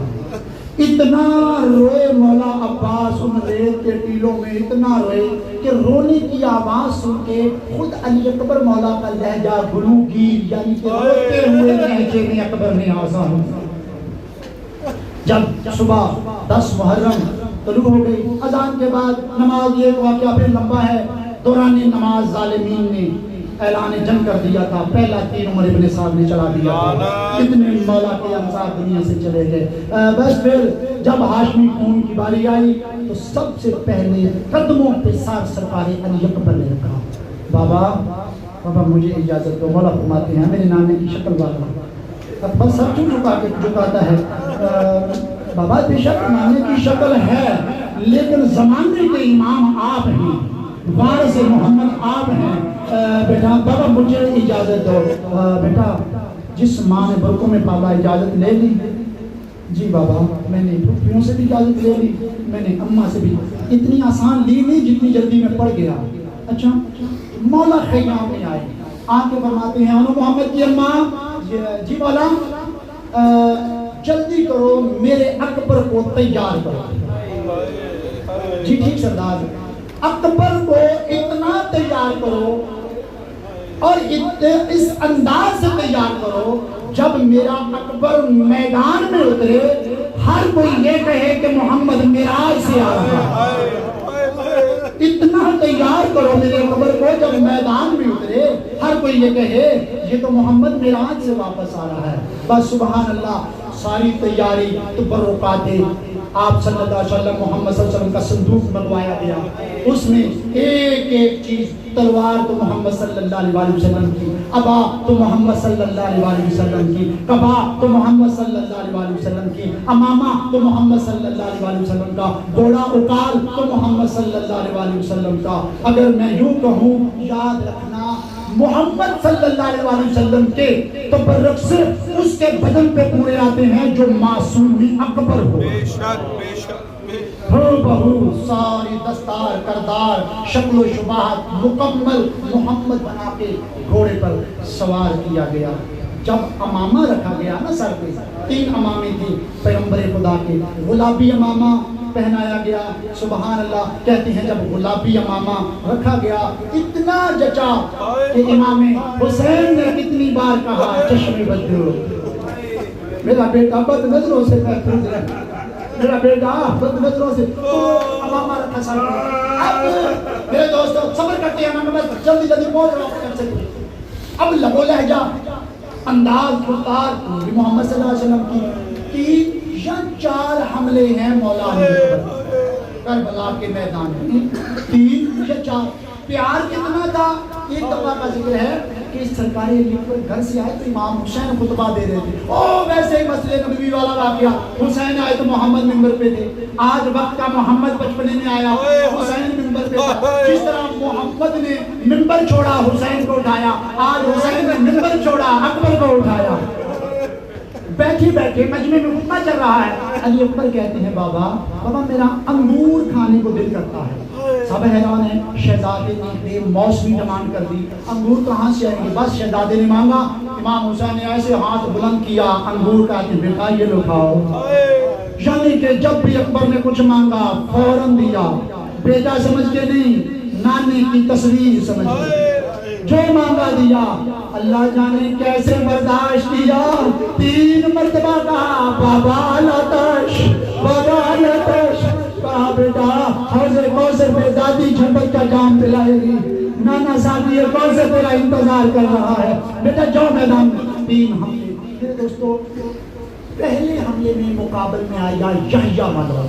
اتنا روئے مولا عباس ان ریت کے ٹیلوں میں, اتنا روئے کہ رونے کی آواز سن کے خود علی اکبر مولا کا لہجہ گلوگیر یعنی کہ روتے ہوئے لہجے میں اکبر نے آذان. جب صبح 10 محرم طلوع ہو گئی, اذان کے بعد نماز, یہ واقعہ پھر لمبا ہے. دوران نماز ظالمین نے اعلان جنگ کر دیا تھا. پہلا تیر عمر ابن سعد نے چلا دیا تھا. کتنے مولا کے انصار دنیا سے چلے گئے. بس پھر جب ہاشمی خون کی باری آئی تو سب سے پہلے قدموں پہ سار سرکار علی اکبر نے رکھا. بابا مجھے اجازت دو. مولا فرماتے ہیں میرے نانے کی شکل والا. اکبر سر کیوں جھکاتا ہے؟ بابا بے شک نانے کی شکل ہے لیکن زمانے کے امام آپ ہیں, وارث محمد آپ ہیں. بیٹا بابا مجھے اجازت دو. بیٹا جس ماں نے برقوں میں پالا اجازت لے لی؟ جی بابا میں نے پھوپھیوں سے بھی اجازت لے لی, میں نے اماں سے بھی. اتنی آسان لی نہیں جتنی جلدی میں پڑ گیا. اچھا مولا خیام میں آئے, آ کے فرماتے ہیں انو محمد کی اماں. جی مولا جلدی کرو میرے اکبر کو تیار کرو. جی ٹھیک سردار, اکبر کو اتنا تیار کرو اور اس انداز سے تیار کرو جب میرا اکبر میدان میں اترے ہر کوئی یہ کہے کہ محمد معراج سے آ رہا ہے. اتنا تیار کرو میرے اکبر کو جب میدان میں اترے ہر کوئی یہ کہے یہ تو محمد معراج سے واپس آ رہا ہے. بس سبحان اللہ, ساری تیاری تبرکات آپ صلی اللہ علیہ وسلم محمد صلی اللہ علیہ وسلم کا صندوق منگوایا گیا. اس میں ایک ایک چیز, تلوار تو محمد صلی اللہ علیہ وسلم کی, عبا تو محمد صلی اللہ علیہ وسلم کی, قبا تو محمد صلی اللہ علیہ وسلم کی, امامہ تو محمد صلی اللہ علیہ وسلم کا, گھوڑا اکال تو محمد صلی اللہ علیہ وسلم کا. اگر میں یوں کہوں یاد رکھنا محمد صلی اللہ علیہ وسلم کے تبرک سے اس کے بدن پہ پورے آتے ہیں جو معصومی اکبر ہو. بے شک بے شک بہو ساری دستار کردار شکل و شباہت مکمل محمد بنا کے گھوڑے پر سوار کیا گیا. جب امامہ رکھا گیا نا سر پہ, 3 امامے تھی پیغمبر خدا کے, گلابی امامہ پہنایا گیا. سبحان اللہ, کہتے ہیں جب گلابی امامہ رکھا گیا اتنا جچا کہ امام حسین نے کتنی بار کہا چشم بدرو, میرا بیٹا بد نظروں سے محفوظ رہے, میرا بیٹا بد نظروں سے. تو امامہ رکھا سر پہ. اب میرے دوستو صبر کرتے ہیں, میں بس جلدی جلدی پہنچ رہا ہوں سے. اب لبو لہجہ انداز گفتار محمد صلی اللہ علیہ وسلم کی 3 یا 4 حملے ہیں مولا کربلا کے میدان میں, 3 یا 4. پیار کتنا تھا, ایک دفعہ کا ذکر ہے کہ سرکار گھر سے آئے تو امام حسین خطبہ دے رہے تھے. او ویسے ہی مسجد نبوی والا واقعہ, حسین آئے تو محمد منبر پہ تھے. آج وقت کا محمد بچپنے میں آیا, حسین منبر پہ تھا. جس طرح محمد نے منبر چھوڑا حسین کو اٹھایا, آج حسین نے منبر چھوڑا اکبر کو اٹھایا. بیٹھے بیٹھے مجمع میں خطبہ چل رہا ہے. علی اکبر کہتے ہیں بابا میرا انگور کھانے کو دل کرتا ہے. سب حیران ہیں, شہزادے نے بے موسمی ڈیمانڈ کر دی, انگور کہاں سے آئیں گے؟ بس شہزادے نے مانگا, امام حسین نے ایسے ہاتھ بلند کیا انگور کا کہ بیٹا یہ لو کھاؤ. یعنی کہ جب بھی اکبر نے کچھ مانگا فوراً دیا, بیٹا سمجھ کے نہیں نانے کی تصویر سمجھ کے, جو مانگا دیا. اللہ جانے کیسے برداشت کیا, 3 مرتبہ کہا بابا لاتش بابا لاتش, کہا بیٹا حوض کوثر پہ دادی جھپٹ کا جام پلائے گی, نانا ساتھی کون سے تیرا انتظار کر رہا ہے, بیٹا جاؤ میدان میں. 3 حملے. میرے دوستو پہلے حملے میں مقابل میں آیا یحییٰ مدعو,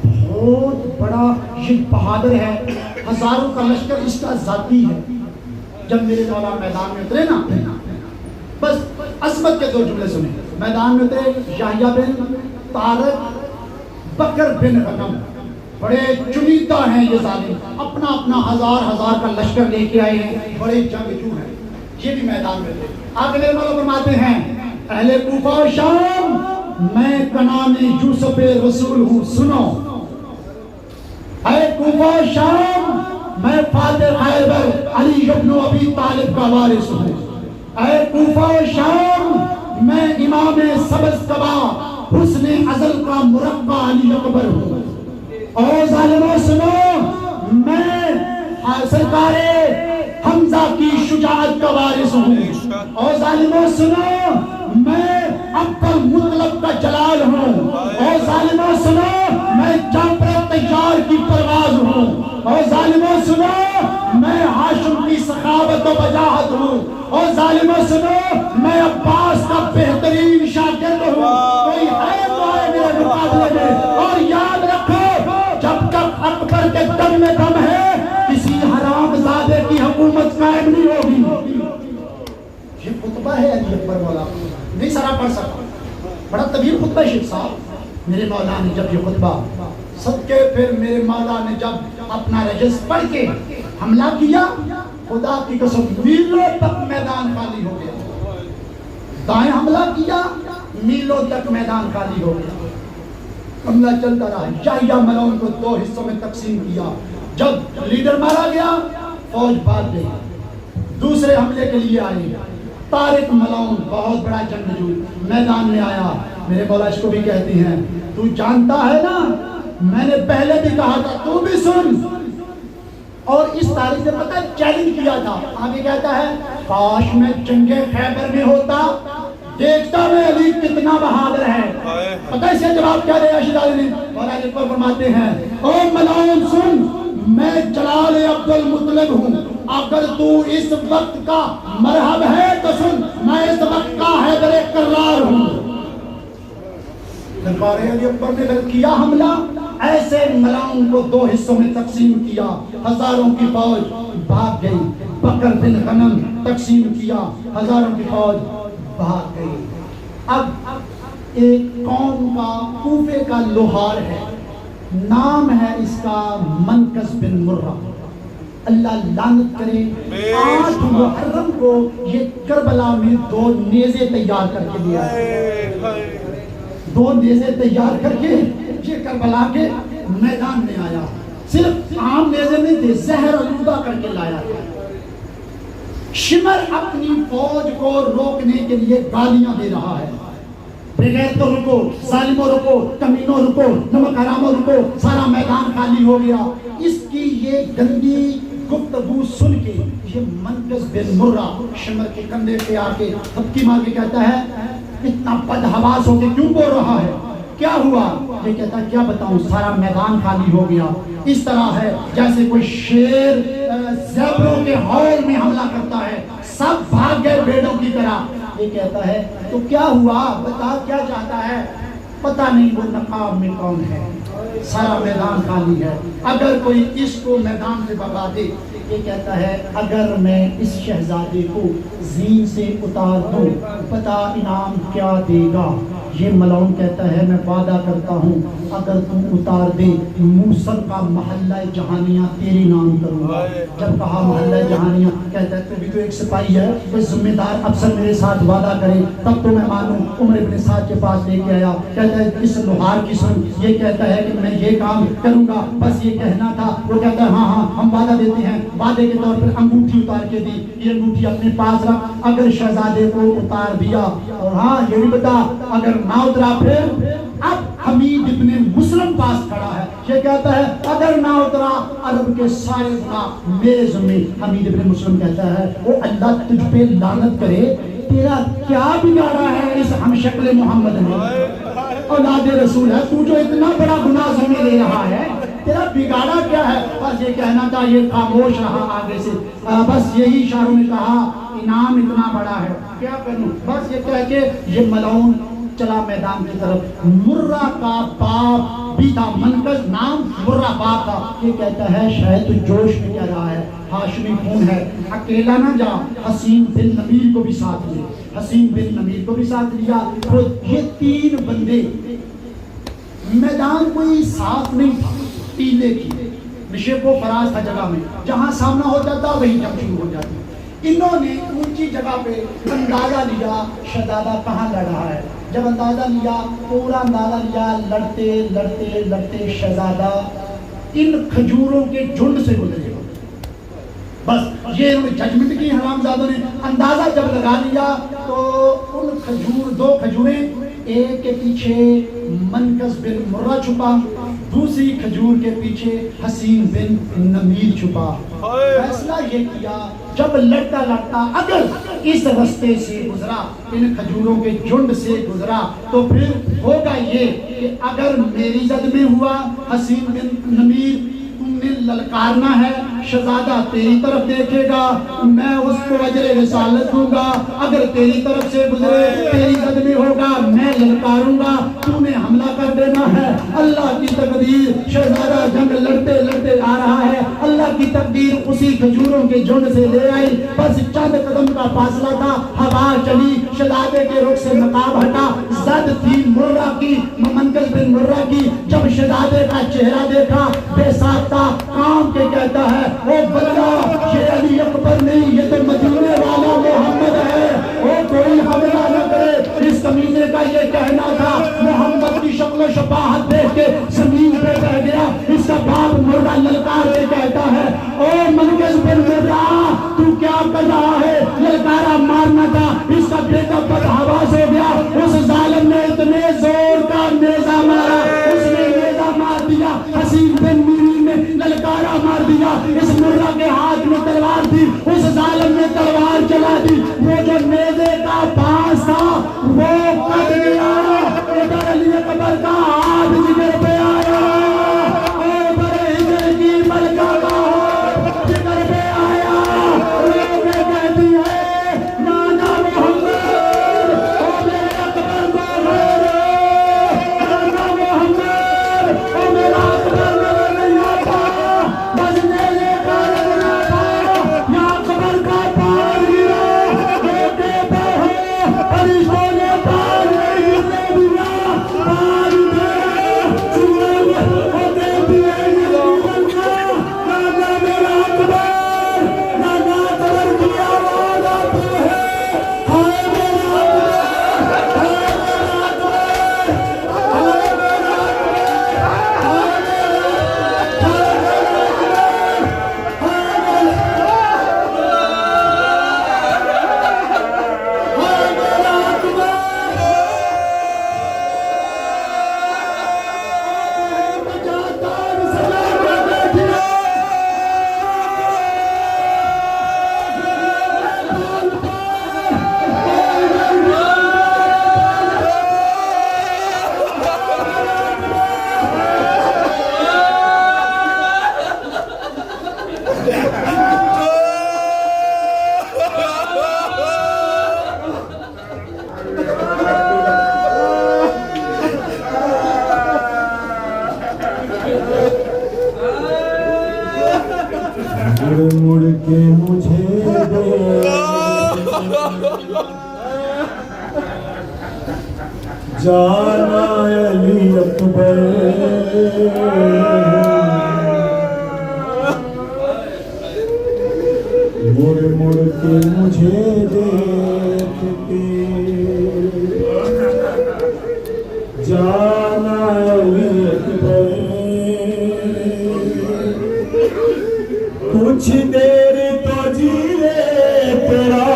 بہت بڑا یہ بہادر ہے, ہزاروں کا لشکر اس کا ذاتی ہے. جب میرے مولا میدان میں اترے نا, بس عظمت کے 2 جملے سنیں. میدان میں اترے یحییٰ بن طارق بکر بن غنم, بڑے چنیدہ ہیں یہ ظالم, اپنا اپنا ہزار کا لشکر لے کے آئے ہیں, بڑے جنگجو ہیں. یہ بھی میدان میں تھے. آگے میرے مولا فرماتے ہیں اہل کوفہ و شام میں کنان یوسف رسول ہوں سنو. اے کوفہ و شام میں فاتح خیبر علی ابن ابی طالب کا وارث ہوں. اے کوفہ و شام میں امام سبز قبا حسن ازل کا مرقع علی اکبر ہوں. اور ظالموں سنو میں سرکار حمزہ کی شجاعت کا وارث ہوں. اور ظالموں سنو میں ابل مطلب کا جلال ہوں. اور ظالموں سنو میں جعفر تیار کی پرواز ہوں. اور ظالموں سنو میں ہاشم کی سخاوت و وجاہت ہوں. اور ظالموں سنو میں عباس کا بہترین شاگرد ہوں. کوئی ہے تو ہے میرے مقابلے میں. اور یاد رکھو جب تک اکبر کے دم میں دم ہے کسی حرام زادے کی حکومت قائم نہیں ہوگی. یہ خطبہ ہے علی اکبر مولا, نہیں سارا پڑھ سکتا, بڑا طویل خطبہ ہے شیخ صاحب. میرے مولا نے جب یہ خطبہ صدقے پھر میرے مولا نے جب اپنا رجس پڑھ کے حملہ کیا, خدا کی قسم میلوں تک میدان خالی ہو گیا. دائیں حملہ کیا, میلوں تک میدان خالی ہو گیا. حملہ چلتا رہا. یحییٰ ملعون کو 2 حصوں میں تقسیم کیا. جب لیڈر مارا گیا فوج بھاگ گئی, دوسرے حملے کے لیے آئی. طارق ملعون بہت بڑا جنگجو میدان میں آیا. میرے مولا اس کو بھی کہتے ہیں تو جانتا ہے نا میں نے پہلے بھی کہا تھا تو بھی سن. اور اس تاریخ سے پتہ چیلنج کیا تھا. آگے کہتا ہے کاش میں جنگ خیبر میں ہوتا دیکھتا میں علی کتنا بہادر ہے. پتہ اس کا جواب کیا دیا شہزادے نے؟ مولا علی پر فرماتے ہیں او ملعون سن میں جلال عبد المطلب ہوں. اگر تو اس وقت کا مرحب ہے تو سن میں اس وقت کا حیدر کرار ہوں. دربار علی اکبر نے پھر کیا حملہ. ایسے ملعون کو 2 حصوں میں تقسیم کیا. ہزاروں کی فوج بھاگ گئی. بکر بن غنم تقسیم کیا. ہزاروں کی فوج بھاگ گئی. اب ایک قوم کا کوفے کا لوہار ہے, نام ہے اس کا منقذ بن مرہ. اللہ لعنت کرے 8 محرم کو یہ کربلا میں 2 نیزے تیار کر کے لیا. 2 نیزے تیار کر کے یہ کربلا کے میدان میں آیا. صرف عام نیزے نہیں تھے, زہر آلودہ کر کے لایا. شمر اپنی فوج کو روکنے کے لیے گالیاں دے رہا ہے. بغیر تو رکو, ظالموں رکو, کمینوں رکو, نمک حراموں رکو. سارا میدان خالی ہو گیا. اس کی یہ گندی گفتگو سن کے یہ منقذ بن مرہ شمر کے کندھے پہ آ کے تھپکی مار کے کہتا ہے اتنا بدحواس ہو کے کیوں بول رہا ہے, کیا ہوا؟ یہ کہتا ہے کیا بتاؤں, سارا میدان خالی ہو گیا. اس طرح ہے جیسے کوئی شیر زیبروں کے ہال میں حملہ کرتا ہے, سب بھاگ گئے بھیڑوں کی طرح. یہ کہتا ہے تو کیا ہوا, بتا کیا چاہتا ہے؟ پتہ نہیں وہ نقاب میں کون ہے, سارا میدان خالی ہے, اگر کوئی اس کو میدان سے بگا دے. یہ کہتا ہے اگر میں اس شہزادے کو زین سے اتار دوں پتہ انعام کیا دے گا. یہ ملعون کہتا ہے میں وعدہ کرتا ہوں اگر تم اتار دے موصل کا محلہ جہانیہ تیرے نام کروں گا. جب کہا محلہ جہانیہ, کہتا ہے تو بھی تو ایک سپاہی ہے, کوئی ذمہ دار افسر میرے ساتھ وعدہ کرے تب تو میں مانوں. عمر ابن سعد کے پاس لے کے آیا, کہتا ہے اس لوہار کی سن. یہ کہتا ہے کہ میں یہ کام کروں گا, بس یہ کہنا تھا. وہ کہتا ہے ہاں ہاں ہم وعدہ دیتے ہیں. وعدے کے طور پر انگوٹھی اتار کے دی. یہ انگوٹھی اپنے پاس رکھ, اگر شہزادے کو اتار دیا اور ہاں یہ بھی بتا اگر نہ اترا پھر. اب حمید ابن مسلم پاس کھڑا ہے. یہ کہتا ہے اگر نہ اترا عرب کے سارے گناہ میرے ذمہ. حمید ابن مسلم کہتا ہے وہ اللہ تجھ پہ لعنت کرے, تیرا کیا بگاڑا ہے اس ہم شکل محمد نے, اولاد رسول ہے, تو جو اتنا بڑا گناہ ذمہ لے رہا ہے تیرا بگاڑا کیا ہے؟ بس یہ کہنا تھا, یہ خاموش رہا آگے سے. بس یہی اشاروں نے کہا انعام اتنا بڑا ہے کیا کروں. بس یہ کہہ کے یہ ملعون چلا میدان کی طرف. مرہ کا باپ بھی تھا, منقذ نام مرہ باپ تھا. یہ کہتا ہے شاید تو جوش میں کہہ رہا ہے, ہاشمی خون ہے, اکیلا نہ جا, حسین بن نمیر کو بھی ساتھ لے. حسین بن نمیر کو بھی ساتھ لیا. یہ 3 بندے, میدان کوئی صاف نہیں تھا, ٹیلے کی نشیب و فراز تھا جگہ میں, جہاں سامنا ہوتا تھا وہی جنگ شروع ہو جاتی. انہوں نے اونچی جگہ پہ اندازہ لیا شہزادہ کہاں لڑ رہا ہے. جب اندازہ لیا, پورا اندازہ لیا, لڑتے لڑتے لڑتے شہزادہ ان کھجوروں کے جھنڈ سے گزرے. بس یہ انہوں نے ججمنٹ کی, حرامزادوں نے اندازہ جب لگا لیا تو ان 2 کھجوریں, ایک کے پیچھے منقذ بن مرہ چھپا, دوسری کھجور کے پیچھے حسین بن نمیر چھپا. فیصلہ یہ کیا جب لڑتا لڑتا اگر اس رستے سے گزرا, ان کھجوروں کے جھنڈ سے گزرا, تو پھر ہوگا یہ کہ اگر میری زد میں ہوا حسین بن نمیر تم نے للکارنا ہے, شہزادہ تیری طرف دیکھے گا, میں اس کو اجر رسالت دوں گا. اگر تیری طرف سے گزرے تیری زد میں ہوگا, میں للکاروں گا, تو نے حملہ کر دینا ہے. اللہ کی تقدیر, شہزادہ جنگ لڑتے لڑتے آ رہا ہے, اللہ کی تقدیر اسی کھجوروں کے جھنڈ سے لے آئی. بس چند قدم کا فاصلہ تھا, ہوا چلی, شہزادے کے رخ سے نقاب ہٹا. زد تھی مرہ کی, منقذ بن مرہ کی. جب شہزادے کا چہرہ دیکھا بے ساتھ تھا, کام کے کہتا ہے او بندہ یہ علی اکبر نہیں, یہ تو مدینے والا محمد ہے, وہ کوئی حملہ نہ کرے. اس کمینے کا یہ کہنا تھا. محمد کی شکل و شباہت دیکھ کے زمین پہ بیٹھ گیا. اس کا باپ مرہ للکار کے کہتا ہے او منقذ بن مرہ تو کیا کر رہا ہے, للکارا مارنا تھا, اس مرہ کے ہاتھ میں تلوار تھی، اس ظالم نے تلوار چلا دی، وہ جو نیزے کا پاس تھا وہ کٹ گیا، ادھر علی اکبر کا ہاتھ جگر پہ آیا، اور بڑے ہجر کی ملکہ کا ہاتھ جگر پہ آیا، لوگ کہتی ہے نانا محمد او میرے اکبر کو نانا محمد او میرا اکبر نظر نہیں آتا، بس نیزے کا لگنا تھا یا اکبر کا پار گرا، بیٹے پہ ہے فرشتوں نے پار نہیں گرنے دیا، پار گرا سورج ہوتے دیے نانا میرا اکبر، نانا اکبر کی آواز آتی ہے، ہائے میرا اکبر، ہائے میرا اکبر، ہائے میرا اکبر، ہائے مڑ کے مجھے دے جانا علی اکبر، مڑ مڑ کے مجھے دیکھتے جانا علی اکبر، کچھ دیر تو جی لے تیرا،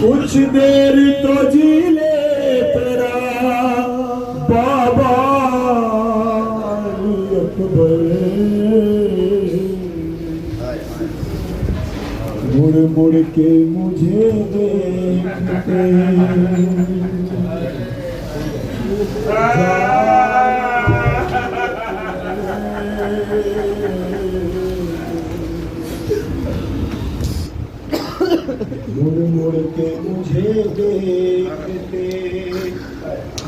کچھ دیر تو جی لے تیرا بابا علی اکبر، مڑ مڑ کے مجھے دیکھتے مڑ مڑ کے مجھے دیکھتے،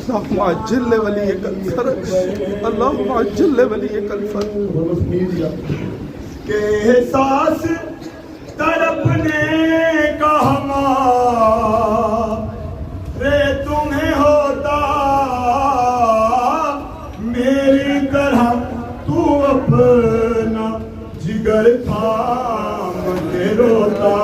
اللهم عجل لوليك الفرج، اللهم عجل لوليك الفرج. کہ احساس تڑپنے کا ہمارے تمہیں ہوتا، میری طرح تو اپنا جگر تھام کے روتا،